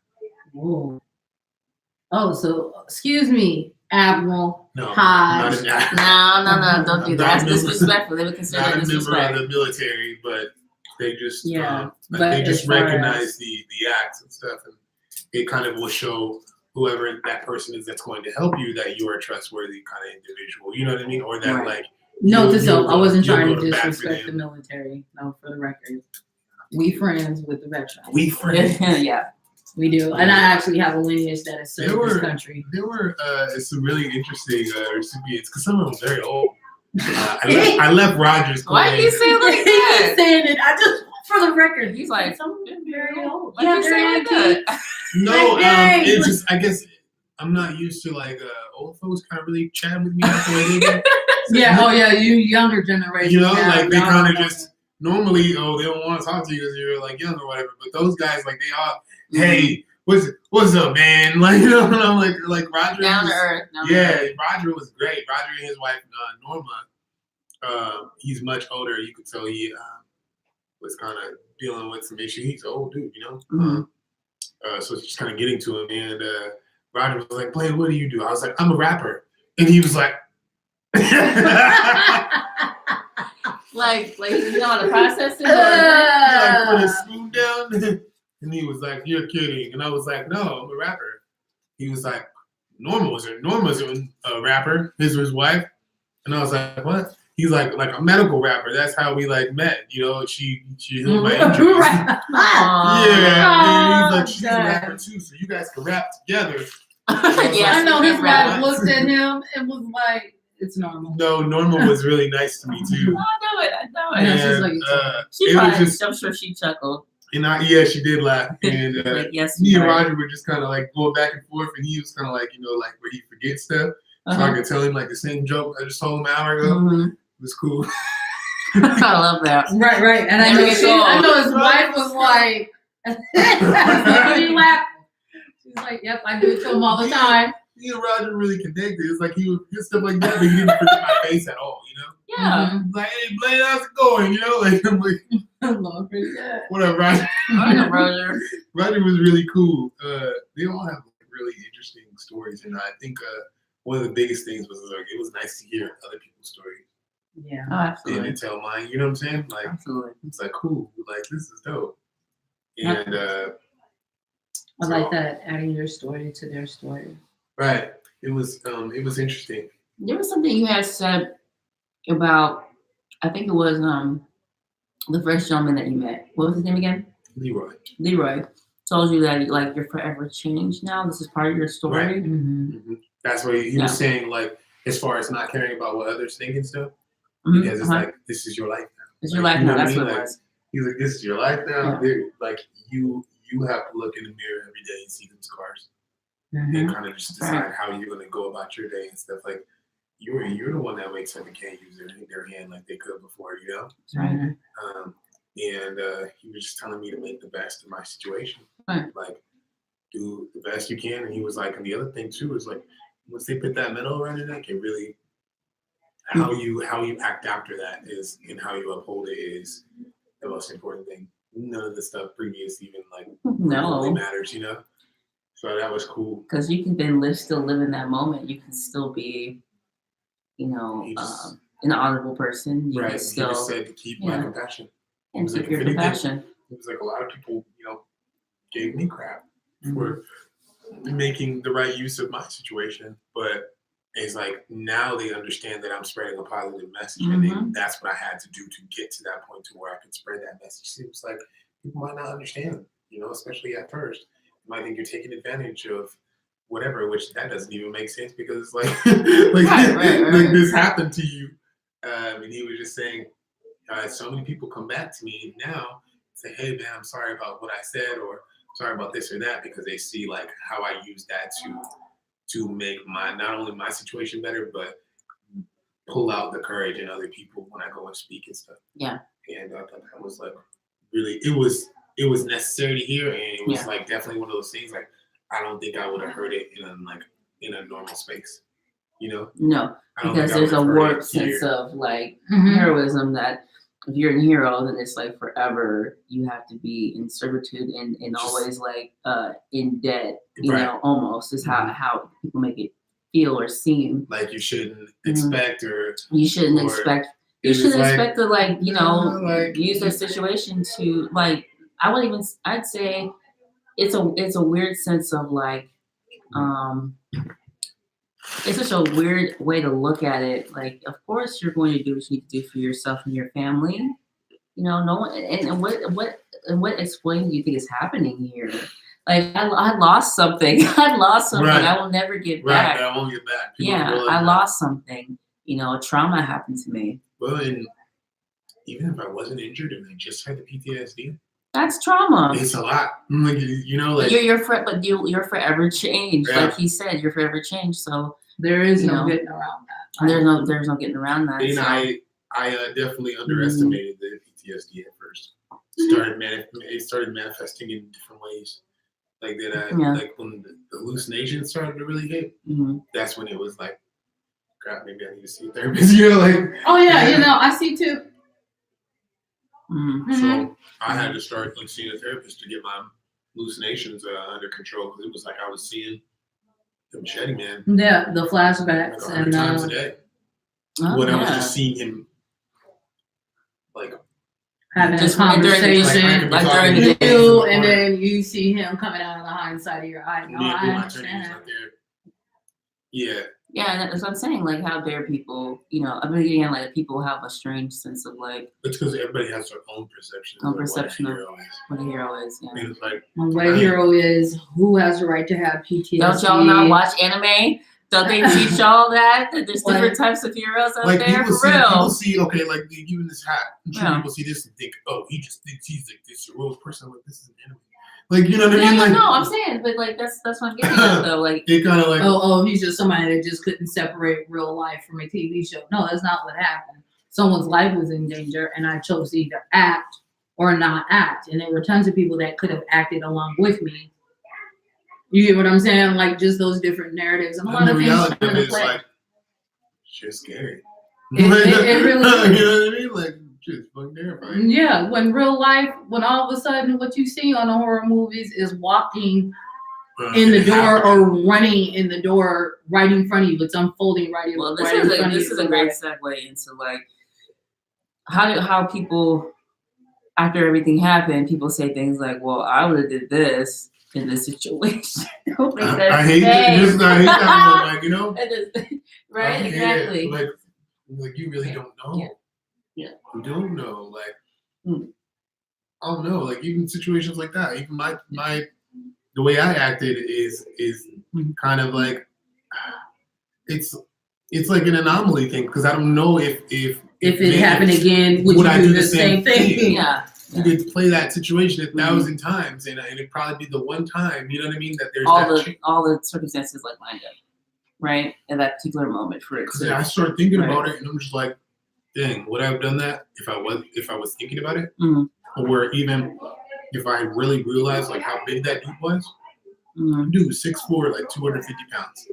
Whoa. Oh, so excuse me, Admiral No, Hodge. not an admiral. No, don't do Not that. That's a member- disrespectful. They would consider Not it a member disrespect. of the military, but they just Yeah, like but they as just far recognize as- the acts and stuff, and it kind of will show whoever that person is that's going to help you that you are a trustworthy kind of individual. You know what I mean? Or that Right. like Note to you'll self, I go- wasn't you'll trying go to to bat for disrespect the them. military. No, for the record. We friends with the veterans. we friends. Yeah. We do. And I actually have a lineage that has served There this were- country. There were some really interesting recipients because some of them were very old. I left Rogers. Why do you say it like He's that? saying it. I just, for the record, He's like, some of them very old. Why do you say it like that? No, Dang. it's just I guess I'm not used to like old folks kind of really chatting with me after they did. Yeah, oh yeah, you younger generation. You know, now, like they y'all kind of know. just normally, they don't want to talk to you because you're like young or whatever. But those guys, like they all, hey, what's up, man? Like you know, and I'm like Roger. Down to was- earth. Yeah, Roger was great. Roger and his wife Norma. He's much older. You could tell he was kind of dealing with some issues. He's an old dude, you know. Mhm. So it's just kind of getting to him, and Roger was like, "Blaine, what do you do?" I was like, "I'm a rapper," and he was like. Like you know how to process it? He like put Uh, his spoon down, and he was like, "You're kidding," and I was like, "No, I'm a rapper." He was like, Norma's a rapper. His wife, and I was like, "What?" He's like a medical rapper. That's how we like met. You know, she healed my injuries. Right. Yeah, and he's like, she's a God. rapper too, so you guys can rap together. Yes, I know we his can rap. wife looked at him and was like, "It's normal." No, Norma was really nice to me too. I know Yeah, it. she's And like, She it was probably, just, I'm sure she chuckled. yeah, she did laugh. And Like, yes, me and right. Roger were just kind of like going back and forth, and he was kind of like, like where he forgets stuff. So Uh-huh. I could tell him like the same joke I just told him an hour ago. Mhm. It was cool. I love that. right. And I Never know, gets old. I know his wife was like, "What are you laughing?" She's like, "Yep, I do it to him all the time." Me and Roger really connected. It's like he would get stuff like that, but he didn't forget my face at all, you know? Yeah. Mhm. He's like, "Hey, Blaine, how's it going?" You know, like I'm like, Looking pretty good. "What up, Roger?" I know, Roger. Roger was really cool. They all have really interesting stories, and I think one of the biggest things was like it was nice to hear other people's stories Yeah. Oh, and absolutely. to tell mine. You know what I'm saying? Like Absolutely. it's like cool, like this is dope. And I like that, adding your story to their story. right, it was interesting. There was something you had said about, I think it was the first gentleman that you met. What was his name again? Leroy. Leroy. Told you that like you're forever changed now. This is part of your story. Right. Mm-hmm. That's what he Yeah. was saying. Like as far as not caring about what others think and stuff, Mhm. because it's Uh-huh. like this is your life now. It's your like, life you know now. what I That's mean? what it Like, was. He's like, this is your life now. Yeah. Dude, like you have to look in the mirror every day and see those scars. And kind of just decide how you're gonna go about your day and stuff. Like you're the one that wakes up and can't use their hand like they could before, you know. That's right. Mm-hmm. And he was just telling me to make the best of my situation, Right. like do the best you can. And he was like, and the other thing too is like once they put that medal around your neck, it really how you act after that is and how you uphold it is the most important thing. None of the stuff previous even like really No, matters, you know. So that was cool. because you can then still live in that moment. You can still be, you know, He just- an honorable person. You Right. can He still just said to keep my yeah. compassion. and was keep like, your if anything- compassion. It was like a lot of people, gave me crap. for making the right use of my situation. But it's like now they understand that I'm spreading a positive message, and that's what I had to do to get to that point to where I could spread that message. Seems like people might not understand, especially at first. You might think you're taking advantage of whatever, which that doesn't even make sense because it's like, like this happened to you. And he was just saying, so many people come back to me now and say, hey man, I'm sorry about what I said, or sorry about this or that, because they see like how I use that to make not only my situation better, but pull out the courage in other people when I go and speak and stuff. Yeah. And I thought that was like really, it was necessary to hear, and it was like definitely one of those things like I don't think I would have heard it in a normal space, No, because there's a warped sense of like heroism that if you're a hero, then it's like forever you have to be in servitude and always like in debt, almost is how people make it feel or seem. Like you shouldn't expect you shouldn't expect to like, use that situation to like, I'd say it's a weird sense of like, it's such a weird way to look at it. Like, of course you're going to do what you need to do for yourself and your family. No one, and what exploiting do you think is happening here? Like, I lost something. I lost something. Right. I will never get back. Right, I won't get back. I lost something. A trauma happened to me. Well, and even if I wasn't injured and I just had the PTSD, that's trauma. It's a lot. Like, like you're forever changed. Yeah. Like he said, you're forever changed. So there is no getting around that. There's no getting around that. I definitely underestimated the PTSD at first. It started manifesting in different ways. Like that, like when the hallucinations started to really hit, that's when it was like, crap, maybe I need to see a therapist. Like, oh yeah, I see too. So I had to start seeing a therapist to get my hallucinations under control, because it was like I was seeing the machete man. Yeah, the flashbacks like 100 times a day. I was just seeing him like having just a conversation like during with the day, you, and then you see him coming out of the hindsight of your eye. No, I understand. Yeah. Yeah, that's what I'm saying. Like, how dare people, I've been getting like people have a strange sense of like. It's because everybody has their own perception. Of what a hero is. Yeah. And it's like, what a hero is. Who has the right to have PTSD? Don't y'all not watch anime? Don't they teach y'all that there's different types of heroes out there? For real. People see, okay, like you in this hat. People see this and think, oh, he just thinks he's like this heroic person. Like, this is an enemy. Like, you know what I mean? Like, no, I'm saying, but like that's what I'm getting at though. Like, it kind of like, he's just somebody that just couldn't separate real life from a TV show. No, that's not what happened. Someone's life was in danger, and I chose to either act or not act. And there were tons of people that could have acted along with me. You get what I'm saying? Like, just those different narratives. And a lot of things come into play. Like, shit's scary. It really is. You know what I mean? Like, shit's fucking terrifying. Yeah, when real life, when all of a sudden what you see on the horror movies is walking in the door or running in the door right in front of you. It's unfolding right in front of you. Well, this is a great segue into like how people, after everything happened, people say things like, well, I would have did this in this situation. I hate that one, right? Exactly. Like you really don't know. Yeah. You don't know. Like, I don't know. Like, even situations like that, even my the way I acted is kind of like, it's like an anomaly thing, because I don't know if it happened again, would you do the same thing? Yeah. You could play that situation 1,000 times, and it'd probably be the one time. You know what I mean? That there's all the circumstances like lined up, right? At that particular moment for it. Because I start thinking about it, and I'm just like, dang, would I have done that if I was thinking about it, or even if I really realized like how big that dude was? Dude was 6'4", like 250 pounds,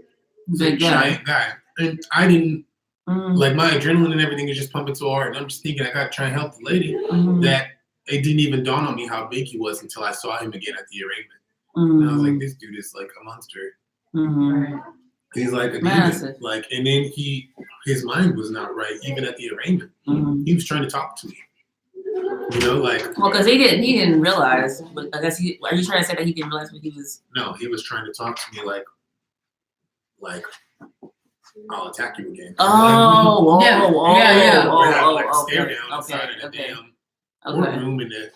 big giant guy, and I didn't. Like, my adrenaline and everything is just pumping so hard, and I'm just thinking I gotta try and help the lady. That it didn't even dawn on me how big he was until I saw him again at the arraignment. And I was like, this dude is like a monster. Right. He's like a demon. Like, and then his mind was not right even at the arraignment. He was trying to talk to me. You know, like. Well, because he didn't realize. But I guess are you trying to say that he didn't realize what he was? No, he was trying to talk to me like I'll attack you again. Oh, Yeah. We're having like a okay, stare down inside of the damn courtroom, and the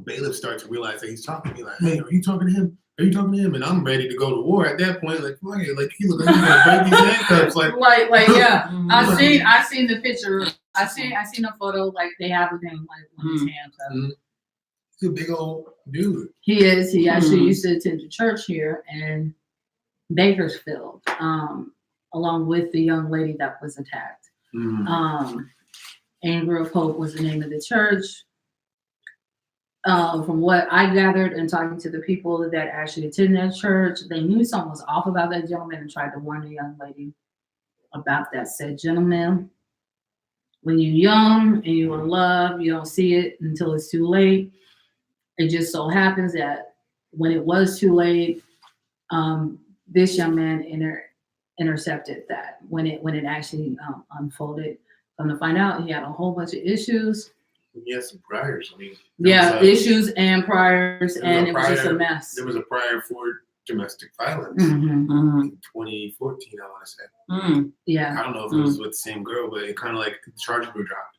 bailiff starts to realize that he's talking to me like, "Hey, are you talking to him? Are you talking to him?" And I'm ready to go to war at that point. Like, fuck it, like he look like he's gonna break these handcuffs. Like yeah. Mhm. I seen the picture. I seen the photo like they have of him like on his handcuffs. He's a big old dude. He is. He actually used to attend the church here in Bakersfield, along with the young lady that was attacked. Anger of Hope was the name of the church. From what I gathered and talking to the people that actually attended that church, they knew something was off about that gentleman and tried to warn the young lady about that said gentleman. When you're young and you're in love, you don't see it until it's too late. It just so happens that when it was too late, this young man intercepted that when it actually unfolded. Come to find out, he had a whole bunch of issues. He had some priors. I mean, issues and priors, and it was just a mess. There was a prior for domestic violence in 2014, I want to say. Yeah. I don't know if it was with the same girl, but it kind of like the charges were dropped.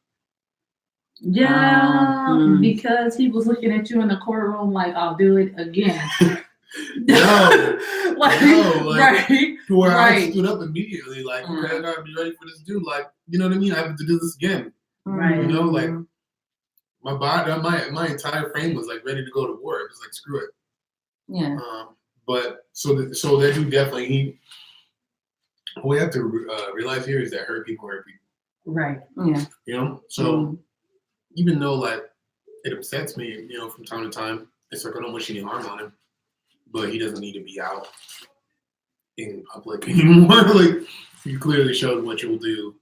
Yeah, because he was looking at you in the courtroom like, "I'll do it again." No, right. Where I stood up immediately, like, okay, I gotta be ready for this dude. Like, you know what I mean? I have to do this again. Right. You know, like my body, my entire frame was like ready to go to war. It was like, screw it. Yeah. But so that dude definitely what we have to realize here is that hurt people hurt people. Right. Yeah. You know, so even though like it upsets me, you know, from time to time, it's like I don't wish any harm on him, but he doesn't need to be out in public anymore. Like you clearly showed what you'll do.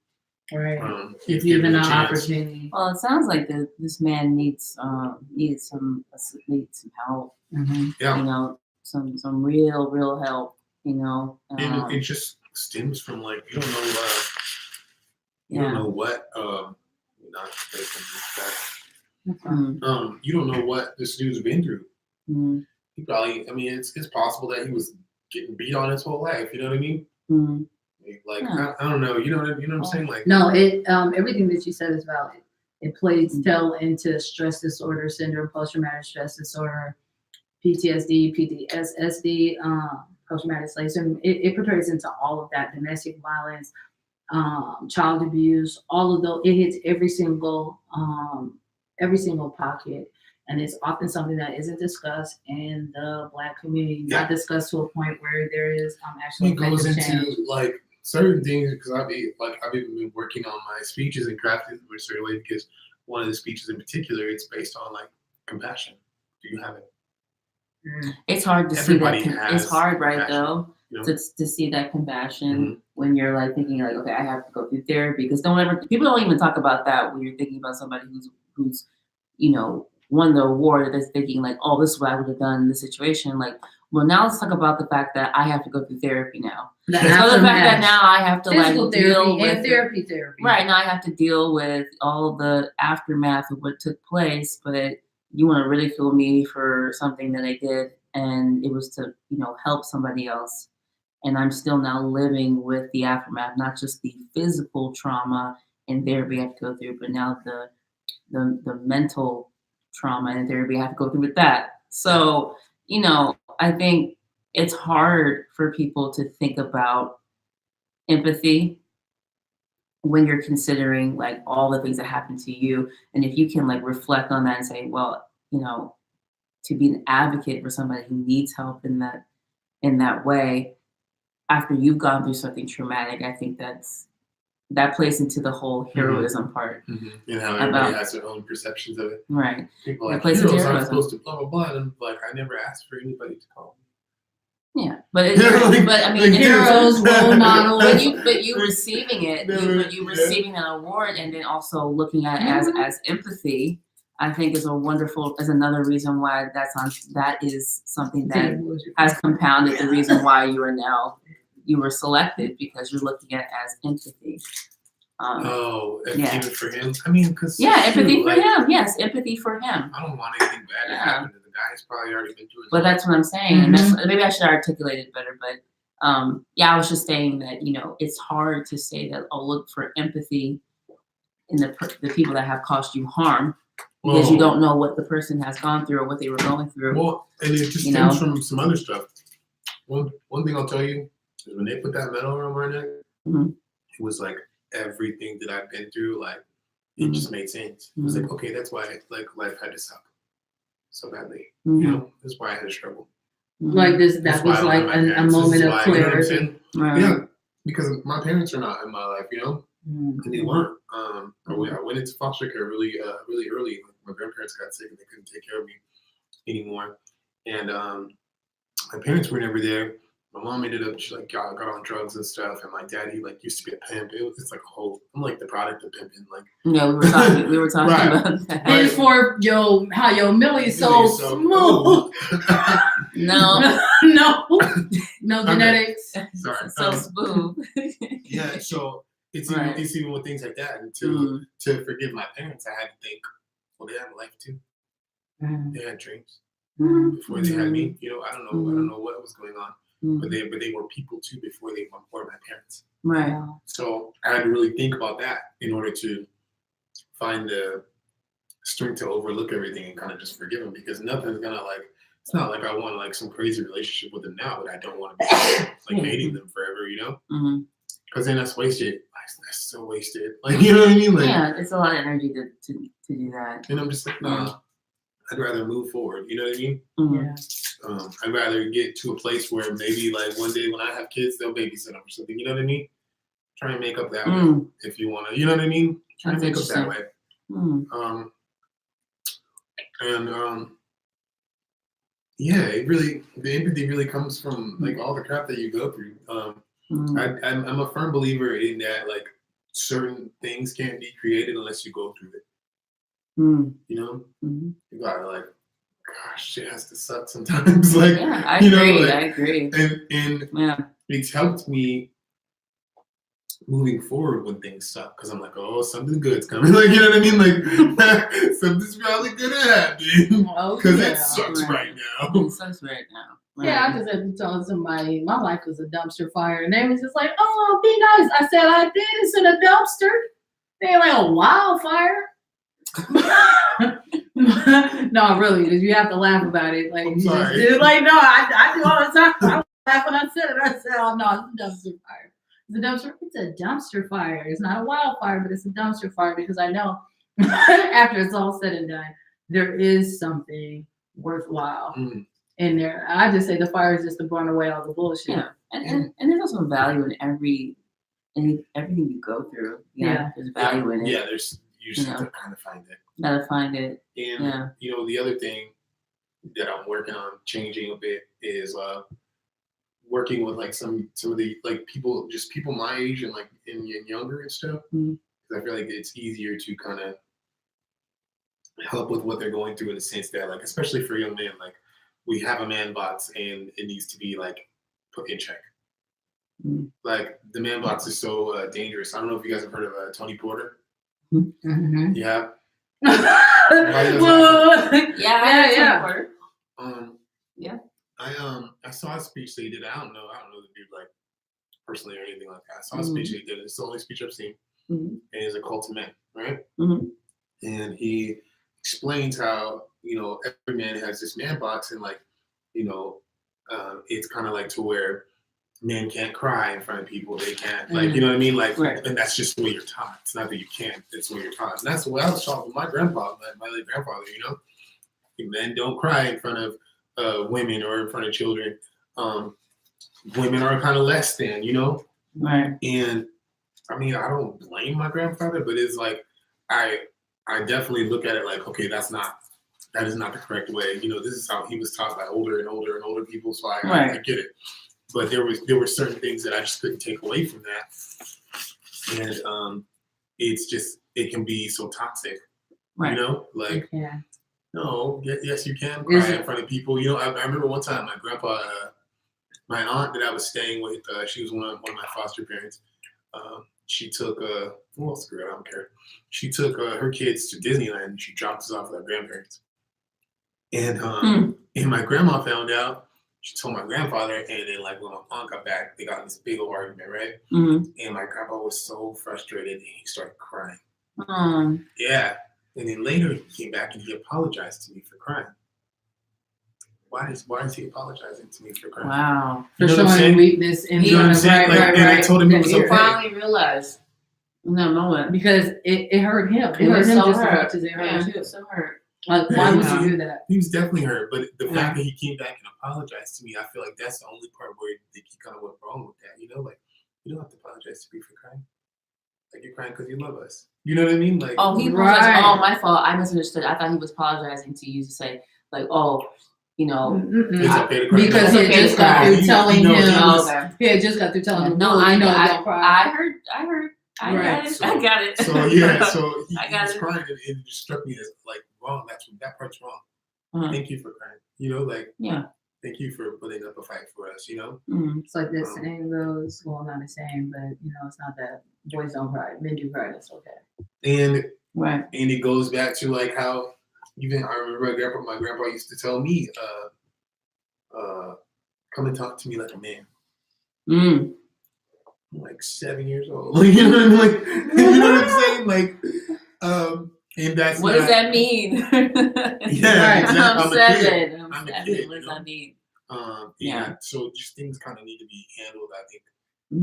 Right. If given an opportunity. Well, it sounds like this man needs some help. Yeah. You know, some real help. You know. And it just stems from like you don't know. You don't know what. Not you don't know what this dude's been through. He probably. I mean, it's possible that he was getting beat on his whole life. You know what I mean? Like I don't know. You know what I'm saying? Like no, it everything that you said is valid. It plays into stress disorder syndrome, post-traumatic stress disorder, PTSD, PTSD, post-traumatic slave syndrome. It portrays into all of that, domestic violence, child abuse, all of those. It hits every single pocket, and it's often something that isn't discussed in the Black community. Not discussed to a point where there is actually it goes into change. Like certain things because I've even been working on my speeches and crafting them a certain way because one of the speeches in particular it's based on like compassion. Do you have it? It's hard to see that. It's hard, right, compassion, though, you know? to see that compassion when you're like thinking like, okay, I have to go through therapy because people don't even talk about that when you're thinking about somebody who's you know won the award that's thinking like, oh, this is what I would have done in this situation. Like, well, now let's talk about the fact that I have to go through therapy now. So the fact that now I have to physical like deal therapy with and therapy. Right, now I have to deal with all the aftermath of what took place, but you want to ridicule me for something that I did and it was to, you know, help somebody else. And I'm still now living with the aftermath, not just the physical trauma and therapy I have to go through, but now the mental trauma and therapy I have to go through with that. So, you know, I think it's hard for people to think about empathy when you're considering like all the things that happened to you. And if you can like reflect on that and say, well, you know, to be an advocate for somebody who needs help in that way, after you've gone through something traumatic, I think that plays into the whole heroism part. And how everybody has their own perceptions of it. Right. People are like, heroes aren't supposed to blah, blah, blah. And I'm like, I never asked for anybody to call me. Yeah. But I mean, heroes, role models. But you receiving it, you receiving an award and then also looking at it as empathy, I think is another reason why that is something that has compounded the reason why you were selected because you're looking at it as empathy. Yeah. Even for him. I mean, because empathy for him. Yes, empathy for him. I don't want anything bad to happen to the guy. He's probably already been through it. But that's what I'm saying. And that's, maybe I should articulate it better. But I was just saying that it's hard to say that. Oh, look for empathy in the people that have caused you harm. Because you don't know what the person has gone through or what they were going through. Well, and it just stems from some other stuff. One thing I'll tell you is when they put that medal around my neck, it was like everything that I've been through, like it just made sense. It was like, okay, that's why like life had to suck so badly. That's why I had to struggle. Like that was like a moment of clarity. Yeah, because my parents are not in my life, and they weren't. I went into foster care really early. My grandparents got sick and they couldn't take care of me anymore. And my parents were never there. My mom ended up, she got on drugs and stuff. And my dad, he used to be a pimp. It's like a whole, I'm like the product of pimping. We were talking about that. And for how your Millie's so smooth. No genetics. Sorry. So smooth. Yeah, so it's even with things like that. And to forgive my parents, I had to think, well, they had a life too. They had dreams before they had me. I don't know what was going on, but they were people too before they were my parents. Right. So I had to really think about that in order to find the strength to overlook everything and kind of just forgive them, because nothing's gonna it's not like I want some crazy relationship with them now, but I don't want to be hating them forever, because then that's wasted. That's so wasted. You know what I mean? It's a lot of energy to do that. And I'm just like, nah, I'd rather move forward. You know what I mean? Yeah. I'd rather get to a place where maybe one day when I have kids, they'll babysit them or something. You know what I mean? Try and make up that way if you want to. You know what I mean? Try and make up that way. The empathy really comes from all the crap that you go through. I'm a firm believer in that certain things can't be created unless you go through it. You gotta gosh, shit has to suck sometimes. I agree. And it's helped me moving forward when things suck, because I'm like, oh, something good's coming. You know what I mean? Something's probably gonna happen. Because it sucks right now. It sucks right now. Right. Yeah, I just had to tell somebody my life was a dumpster fire, and they was just like, "Oh, be nice." I said, "I did. It's in a dumpster." They're like, "A wildfire." No, really, because you have to laugh about it. I'm sorry. No, I do all the time. I laugh when I said it. I said, "Oh no, it's a dumpster fire. It's a dumpster. It's a dumpster fire. It's not a wildfire, but it's a dumpster fire because I know after it's all said and done, there is something worthwhile." In there, I just say the fire is just to burn away all the bullshit. Yeah, and there's also value in everything you go through. There's value in it. Yeah, you just have to kind of find it. Gotta find it. And the other thing that I'm working on changing a bit is working with some of the people my age and and younger and stuff. Because I feel like it's easier to kind of help with what they're going through in the sense that especially for young men, we have a man box and it needs to be put in check. The man box is so dangerous. I don't know if you guys have heard of Tony Porter. Yeah. Yeah. I saw a speech that he did. I don't know the dude personally or anything like that. I saw a speech that he did. It's the only speech I've seen. And it's a cult to men, right? And he explains how every man has this man box, and it's kind of to where men can't cry in front of people. They can't you know what I mean? Right. And that's just the way you're taught. It's not that you can't. It's the way you're taught. And that's the way I was taught with my grandpa, my late grandfather. Men don't cry in front of women or in front of children. Women are kind of less than, Right. And I mean, I don't blame my grandfather, but it's I definitely look at it okay, that is not the correct way. This is how he was taught by older and older and older people. So I get it. But there were certain things that I just couldn't take away from that. And it can be so toxic. Right. No, yes, you can cry in front of people. I remember one time my grandpa, my aunt that I was staying with, she was one of my foster parents. She took well, screw it, I don't care. She took her kids to Disneyland. And she dropped us off with our grandparents. And my grandma found out. She told my grandfather, and then like when my mom got back, they got in this big old argument, right? And my grandpa was so frustrated, and he started crying. Yeah. And then later he came back and he apologized to me for crying. Why is he apologizing to me for crying? Wow. For showing weakness and you know what I'm saying? And I told him it was okay. Finally realized in that moment because it hurt him. It hurt him just as much as it hurt you. So hurt. Like, why would you do that? He was definitely hurt, but the fact that he came back and apologized to me, I feel like that's the only part where he kind of went wrong with that. You know, like you don't have to apologize to me for crying. Like you're crying because you love us. You know what I mean? Like he apologized. Oh, my fault. I misunderstood. I thought he was apologizing to you to say like, oh, you know, it's okay to cry. Because he had just got through telling him. He had just got through telling him. No, I know. Don't cry. I heard. I got it. So yeah, so he was crying, and it just struck me as like wrong. That part's wrong. Thank you for crying. You know, like thank you for putting up a fight for us. You know, it's like this saying goes. Well, not the same, but you know, it's not that boys don't cry, men do cry. It's okay. And it goes back to like how even I remember my grandpa used to tell me, come and talk to me like a man. I'm like 7 years old. Like, you know what I mean? Like, you know what I'm saying? Like, and that's what does that mean? Yeah, exactly. I'm 7. I'm a kid. What does that mean? So just things kind of need to be handled, I think,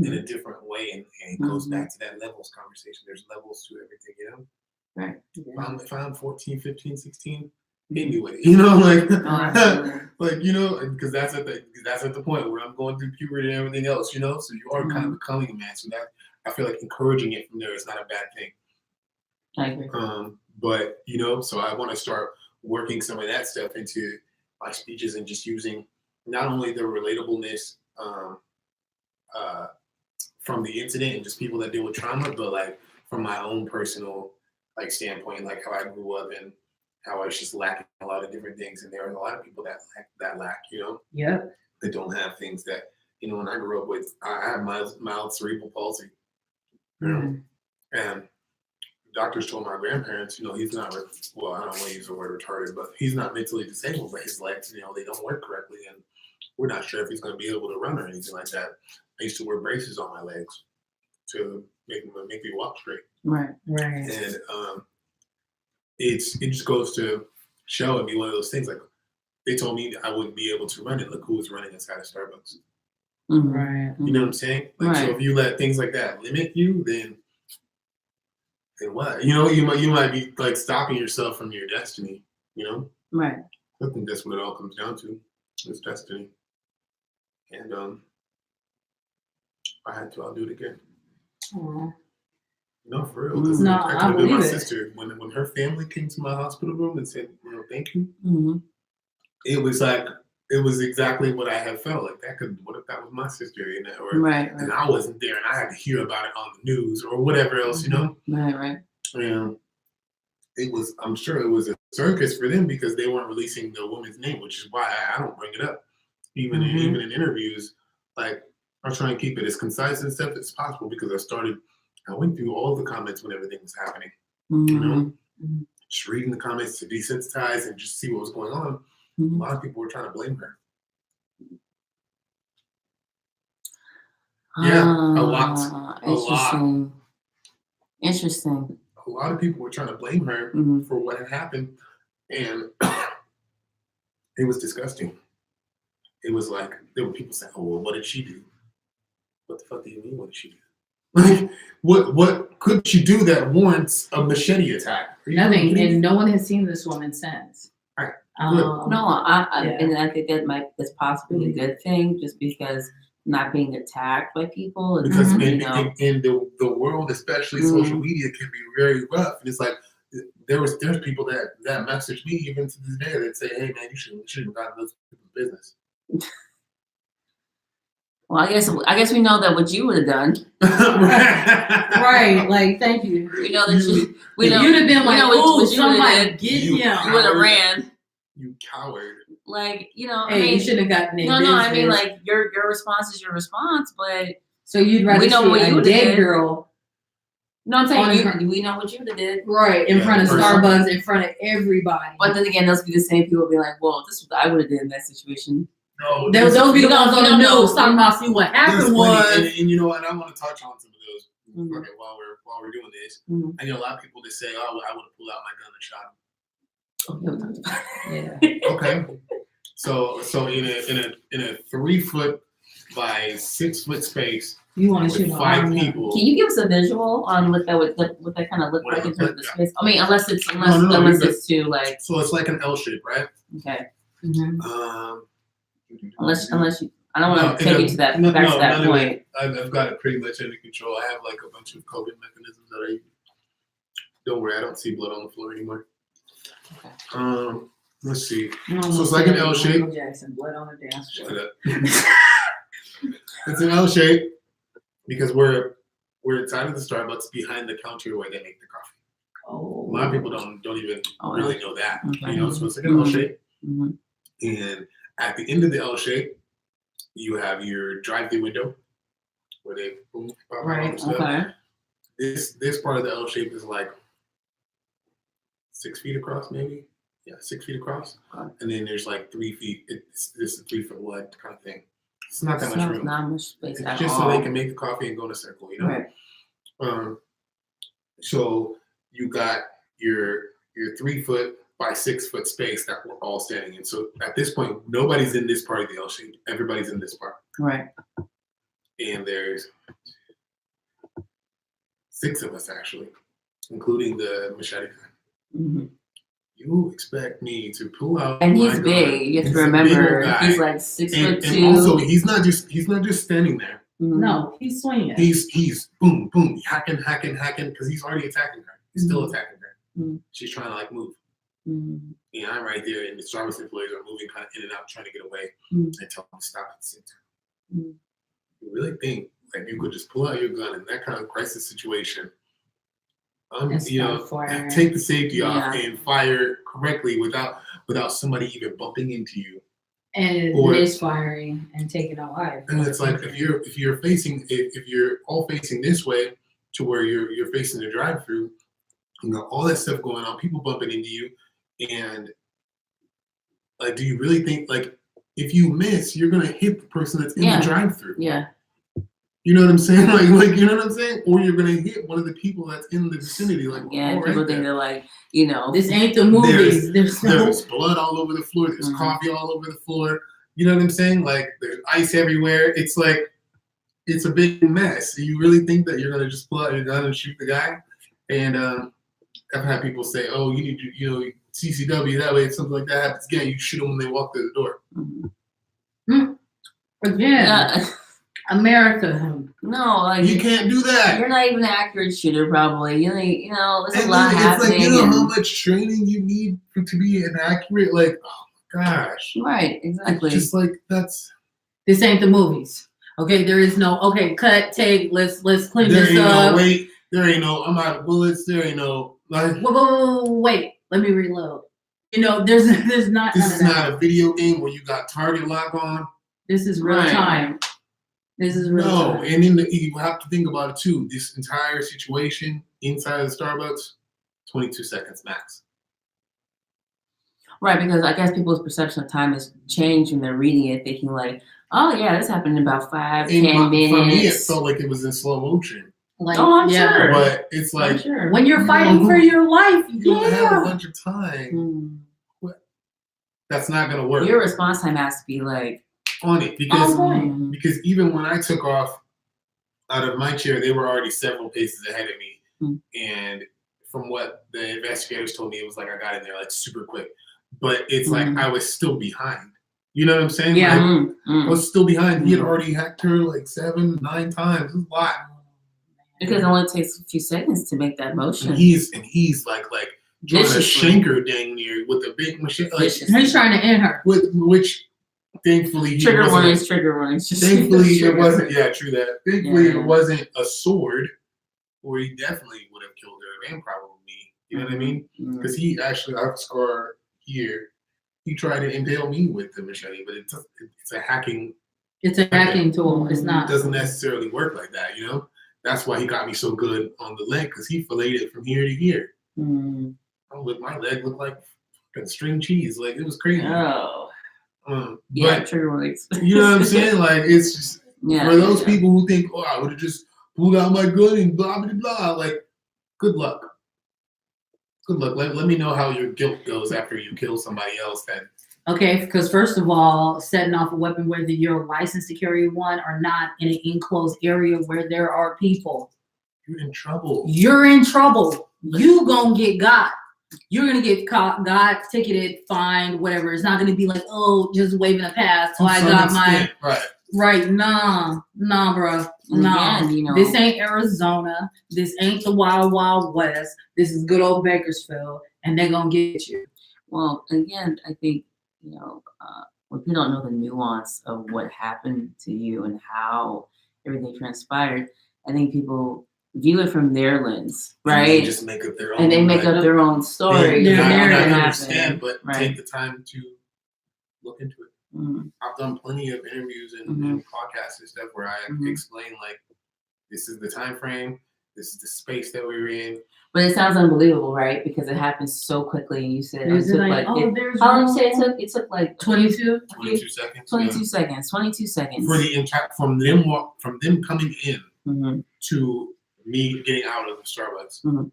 in a different way, and it goes back to that levels conversation. There's levels to everything, you know. Right. Yeah. If I'm 14, 15, 16, hit me with it, you know, like, like you know, because that's at the point where I'm going through puberty and everything else, you know. So you are kind of becoming a man. So that I feel like encouraging it from there is not a bad thing. I agree. But you know, so I want to start working some of that stuff into my speeches and just using not only the relatableness from the incident and just people that deal with trauma, but like from my own personal like standpoint, like how I grew up and how I was just lacking a lot of different things, and there are a lot of people that lack, you know, that don't have things that, you know, when I grew up with, I have mild cerebral palsy, you know, and doctors told my grandparents, you know, he's not, well, I don't want to use the word retarded, but he's not mentally disabled, but his legs, you know, they don't work correctly, and we're not sure if he's going to be able to run or anything like that. I used to wear braces on my legs to make me walk straight. Right. And it just goes to show and be one of those things. Like they told me I wouldn't be able to run it. Look who was running inside of Starbucks. Right. You know what I'm saying? Like so, if you let things like that limit you, then what? You know, you might be like stopping yourself from your destiny. You know? Right. I think that's what it all comes down to. It's destiny. And if I had to, I'll do it again. Aww. No, for real. No, I believe my it. sister, when her family came to my hospital room and said, you know, thank you, it was like, it was exactly what I had felt. Like what if that was my sister? And I wasn't there and I had to hear about it on the news or whatever else, you know? Right. And I'm sure it was a circus for them because they weren't releasing the woman's name, which is why I don't bring it up. Even in interviews, like I try and keep it as concise and stuff as possible because I went through all the comments when everything was happening. You know, just reading the comments to desensitize and just see what was going on. A lot of people were trying to blame her. Yeah, a lot. Interesting. A lot of people were trying to blame her for what had happened, and it was disgusting. It was like there were people saying, "Oh, well, what did she do?" What the fuck do you mean? What did she do? Like, what could she do that warrants a machete attack? Nothing, and no one has seen this woman since. Right. And I think that's possibly a good thing, just because not being attacked by people. Because in the world, especially social media, can be very rough. And it's like there's people that message me even to this day that say, "Hey man, you shouldn't have gotten those people's business." Well, I guess we know that what you would have done. Right. Like, thank you. We know that you'd have been like, "Oh, somebody get him." You would have ran. You coward. Like, you know, hey, you should have gotten No, I mean, like your response is your response, but So you'd rather We know see what you a would've dead did. girl, No, I'm On saying the front. we know what you would have did. right, in Yeah, front of person. Starbucks, in front of everybody. But then again, those be the same people be like, well, this is what I would have did in that situation. No, Those be the we don't- ones on we the don't know. news talking about, see what there's happened plenty, was. and you know what? I want to touch on some of those Mhm. okay, while we're doing this. Mhm. I know a lot of people that say, "Oh, well, I would have pulled out my gun and shot him." Oh, yeah, we talked about it. Yeah. Okay. So in a 3 foot by 6 foot space You want to with shoot an 5 arm, people. Can you give us a visual on what that kind of look What like in it terms look of the like? space? I mean, unless it's you're it's too like So it's like an L shape, right? okay. Mhm. Unless you, I don't want No, to take you to that no, back to that none of point. it. I've got it pretty much under control. I have like a bunch of coping mechanisms that I use. Don't worry, I don't see blood on the floor anymore. Okay. Let's see. You So it's like an L shape. Michael Jackson, blood on the dance floor. Shut up. It's an L shape because we're inside of the Starbucks behind the counter where they make the coffee. Oh. A lot of people don't even really know that. Okay. You know, so it's like an L shape. Mhm. And at the end of the L shape, you have your drive-through window where they boom, pop out all Right, the stuff. Okay. This part of the L shape is like 6 feet across, maybe. Yeah, 6 feet across. Okay. And then there's like 3 feet. This is 3 foot wide kind of thing. It's not that much room. Not much space It's at just all. so they can make the coffee and go in a circle, you know. Right. So you got your 3 foot by 6 foot space that we're all standing in. So at this point, nobody's in this part of the L shape. Everybody's in this part. Right. And there's 6 of us actually, including the machete guy. Mm-hmm. You expect me to pull out And my he's gun. big. You have He's to a big old remember, guy. he's like 6'2". And also, he's not just standing there. Mhm. No, he's swinging. He's boom, boom, hacking, because he's already attacking her. He's still attacking her. Mhm. She's trying to like move. Mhm. And I'm right there, and the Starbucks employees are moving kind of in and out, trying to get away, Mhm. and tell them to stop at the same time. Mhm. You really think like you could just pull out your gun in that kind of crisis situation? And You know, start firing. take the safety off Yeah. and fire correctly without somebody even bumping into you. And Or- misfiring and taking out life. And it's like if you're all facing this way to where you're facing the drive-through, you got all that stuff going on, people bumping into you, and like, do you really think like if you miss, you're gonna hit the person that's in Yeah. the drive-through? Yeah. You know what I'm saying? Like you know what I'm saying? Or you're gonna hit one of the people that's in the vicinity. Like, Yeah. all People right think then. they're like, you know. This ain't the movies. There's no. There's blood all over the floor. There's Mhm. coffee all over the floor. You know what I'm saying? Like there's ice everywhere. It's like it's a big mess. You really think that you're gonna just pull out your gun and shoot the guy? And I've had people say, "Oh, you need to, CCW. That way, if something like that happens again, you shoot them when they walk through the door." Mhm. Again, Yeah. America. No, like You can't do that. you're not even an accurate shooter, probably. You know, there's a And lot then it's happening. like you know how and- much training you need to be inaccurate. Like, oh my gosh, Right, exactly. It's just like that's. This ain't the movies. Okay, there is no. Okay, cut, take. Let's clean There this ain't up. no wait. There ain't no. I'm out of bullets. There ain't no like. Wait. Let me reload. You know, there's not. This none is of that. not a video game where you got target lock on. This is real Right. time. This is real No, time. and you have to think about it too. This entire situation inside of the Starbucks, 22 seconds max. Right, because I guess people's perception of time has changed when they're reading it, thinking like, oh yeah, this happened in about 5, 10 minutes. For me, it felt like it was in slow motion. Like, Oh, I'm yeah. sure. But it's I'm like sure. When you're fighting for your life, you don't have a yeah. bunch of time. Mm. That's not gonna work Your response time has to be like on it because On point. mm, because even when I took off out of my chair, they were already several paces ahead of me. Mm. And from what the investigators told me, it was like I got in there like super quick. But it's like I was still behind. You know what I'm saying? Yeah. Like, I mm. was still behind. He had already hacked her like 7, 9 times. It was a lot. Because it only takes a few seconds to make that motion. And he's like trying to Viciously. shank her dang near with a big machine. Like, Viciously. He's trying to end her. which thankfully he Trigger wasn't. warnings. Just Thankfully it trigger. wasn't. Yeah, true that. Thankfully Yeah. it wasn't a sword, or he definitely would have killed her and probably me. You know what I mean? Mm. Because he actually, I have a scar here. He tried to impale me with the machete, but it's a hacking It's a hacking tool. It's It not. doesn't necessarily work like that, you know? That's why he got me so good on the leg, because he filleted it from here to here. Mm. My leg looked like string cheese. Like, it was crazy. Oh. But, trigger words. you know what I'm saying? Like, it's just, for those people who think, oh, I would have just pulled out my gun and blah, blah, blah. Like, good luck. Good luck. Let me know how your guilt goes after you kill somebody else then. Okay, because first of all, setting off a weapon, whether you're licensed to carry one or not, in an enclosed area where there are people, you're in trouble. You're in trouble. You gonna get got. You're gonna get caught, got, ticketed, fined, whatever. It's not gonna be like, oh, just waving a pass. So I got my right. Nah, bro. Nah. Again, you know, this ain't Arizona. This ain't the Wild Wild West. This is good old Bakersfield, and they're gonna get you. Well, again, I think, you know, when people don't know the nuance of what happened to you and how everything transpired, I think people view it from their lens, right? And they just make up their own. And they make up their own story. I understand, but take the time to look into it. Mm-hmm. I've done plenty of interviews and podcasts and stuff where I explain, like, this is the time frame, this is the space that we're in. But it sounds unbelievable, right? Because it happened so quickly, and you said it took like how long did you say it took? It took like 22 seconds. 22 seconds. 22 seconds. For the entire from them coming in to me getting out of the Starbucks.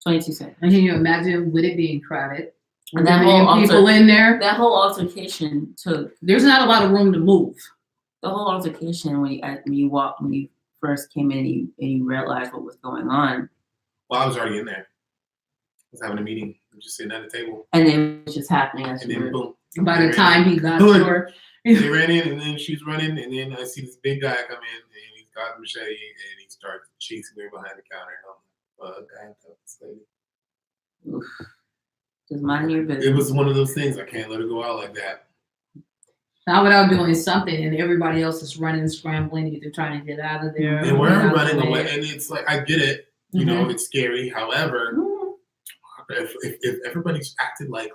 22 seconds. And can you imagine with it being crowded? And that whole people in there. That whole altercation took. There's not a lot of room to move. The whole altercation when you first came in and you realized what was going on. Well, I was already in there. I was having a meeting. I was just sitting at the table. And then it was just happening. And then boom. By the time he got to her. They ran in, and then she's running, and then I see this big guy come in, and he's got a machete, and he starts chasing me behind the counter. And I'm like, I have to help this lady. Oof. Just mind your business. It was one of those things. I can't let her go out like that. Not without doing something, and everybody else is running, scrambling, either trying to get out of there. And we're running away, and it's like, I get it. You know, it's scary. However, if everybody's acted like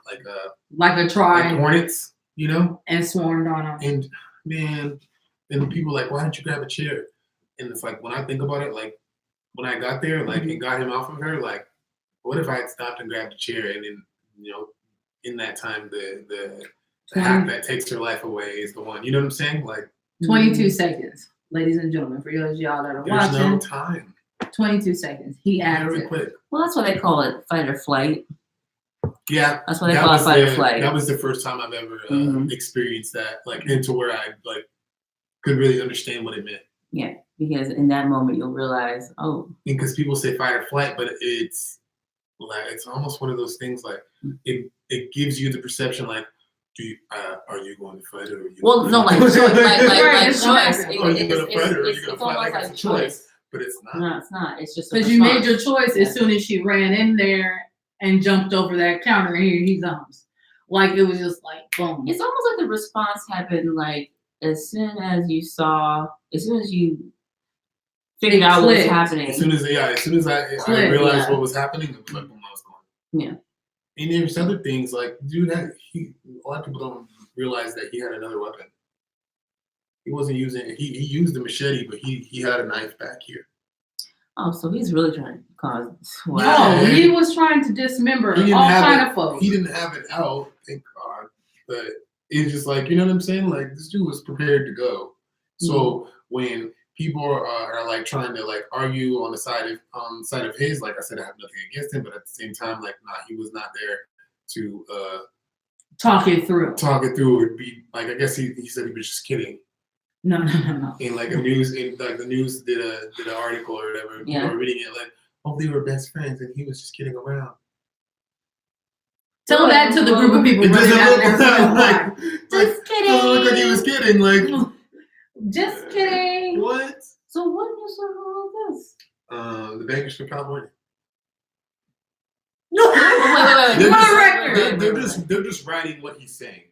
a tribe, like hornets, you know, and swarmed on them, and man, and people like, why don't you grab a chair? And it's like, when I think about it, like when I got there, like and got him off of her, like, what if I had stopped and grabbed a chair, and then, you know, in that time the hack that takes her life away is the one. You know what I'm saying? Like 22 seconds, ladies and gentlemen, for y'all that are watching. There's no time. 22 seconds. He acted. Very quick. Well, that's what they call it, fight or flight. Yeah, that's what they call it, fight or flight. That was the first time I've ever experienced that, like, into where I like could really understand what it meant. Yeah, because in that moment you'll realize, because people say fight or flight, but it's like it's almost one of those things like it gives you the perception like, are you going to fight or are you? Well, no, like choice. It's almost like choice. But it's not. No, it's not. It's just because you made your choice as soon as she ran in there and jumped over that counter. And here he comes. Like it was just like boom. It's almost like the response happened like as soon as you figured out what was happening. As soon as I realized what was happening, the boom, I was going. Yeah. And there's other things like a lot of people don't realize that he had another weapon. He wasn't using. He used the machete, but he had a knife back here. Oh, so he's really trying to cause. Wow. No, he was trying to dismember all kind of folks. He didn't have it out, thank God. But it's just like, you know what I'm saying? Like this dude was prepared to go. So when people are like trying to like argue on the side of his, like I said, I have nothing against him, but at the same time, like he was not there to talk it through. Would be like, I guess he said he was just kidding. No. In like the news did an article or whatever. People were reading it like, oh, they were best friends, and he was just kidding around. Tell that to the group of people running out there. Like, just kidding. Doesn't look like he was kidding. Like, just kidding. What? So what is all this? The Bakersfield, California. No, wait. They're just writing what he's saying.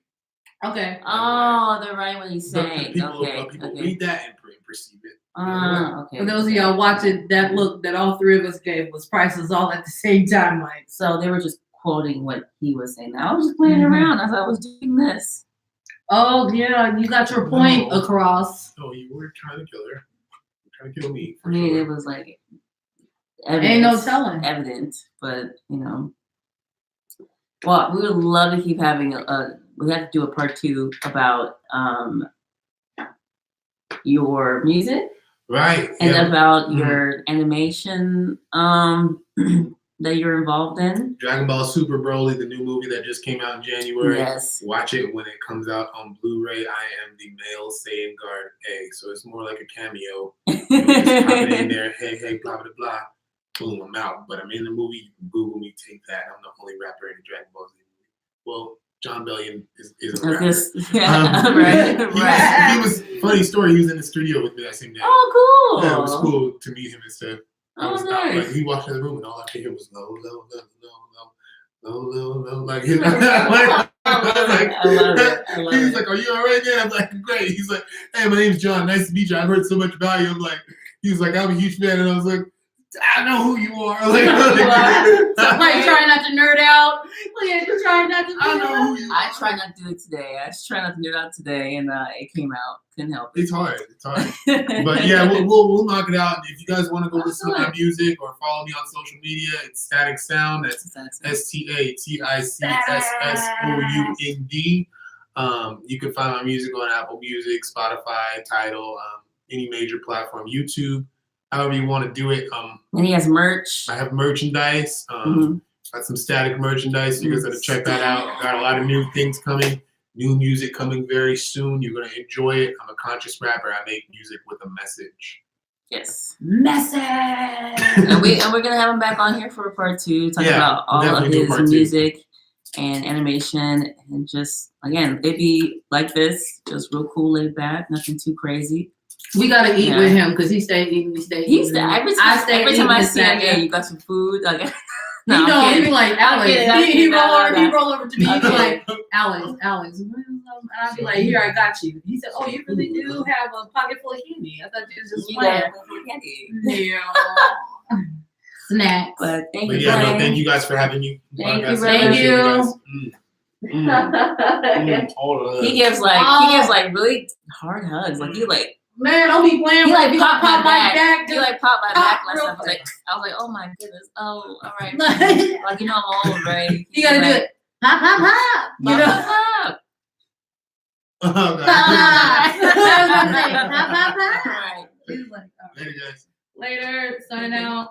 Okay. Oh, they're right when he's saying. People read that and perceive it. Okay. For those of y'all watching, that look that all three of us gave was priceless all at the same time. Like, so they were just quoting what he was saying. I was just playing around as I was doing this. Oh yeah, you got your point No. across. No, you were trying to kill her. You're trying to kill me. I mean, sure. it was like Ain't no telling. evident, but well, we would love to keep having we have to do a part 2 about your music Right. and about your animation that you're involved in. Dragon Ball Super Broly, the new movie that just came out in January. Yes. Watch it when it comes out on Blu-ray. I am the male Saiyan Guard A, so it's more like a cameo. Just pop it in there, hey, blah blah blah. Boom, I'm out. But I'm in the movie. You can Google me, take that. I'm the only rapper in the Dragon Ball Z movie. Well, John Bellion is a rapper. Right. He was funny story. He was in the studio with me that same day. Oh, cool. Yeah, it was cool to meet him and stuff. I was out, nice. like he walked in the room and all I could hear was low. Like his, I love it. He's like, "Are you all right, man?" I'm like, "Great." He's like, "Hey, my name's John. Nice to meet you. I've heard so much about you." I'm like, he was like, "I'm a huge fan," and I was like, "I know who you are." Like trying not to nerd out. Yeah, you're trying not to. I know who you are. I tried not to do it today. I just tried not to do it out today, and it came out. Couldn't help it. It's hard. But yeah, we'll knock it out. If you guys want to go listen to my music or follow me on social media, it's Static Sound. That's STATICSSOUND. You can find my music on Apple Music, Spotify, Tidal, any major platform, YouTube, however you want to do it. And he has merch. I have merchandise. Got some Static merchandise. You guys got to check that out. Got a lot of new things coming. New music coming very soon. You're gonna enjoy it. I'm a conscious rapper. I make music with a message. Yes. Message. and we're gonna have him back on here for a part 2, talking about all of his music and animation, and just again, it be like this, just real cool, laid back, nothing too crazy. We gotta eat with him because he stayed eating. Every time I see him, yeah, you got some food. Like, no, he be like, Alex. He roll over to me. He be like, Alex. And I'd be like, here, I got you. He said, oh, you really do have a pocket full of candy. I thought you was just playing. Yeah. Snacks. But thank you. Thank you guys for having me. Thank you. He gives like really hard hugs. Like he like. Man, don't be playing. He like pop my back. He like popped my back last time. I was like, oh my goodness. Oh, all right. Like I'm old, right? You gotta do it. Pop, pop, pop. You know. Pop. Oh, God. Right. Later, guys. Later. Signing out.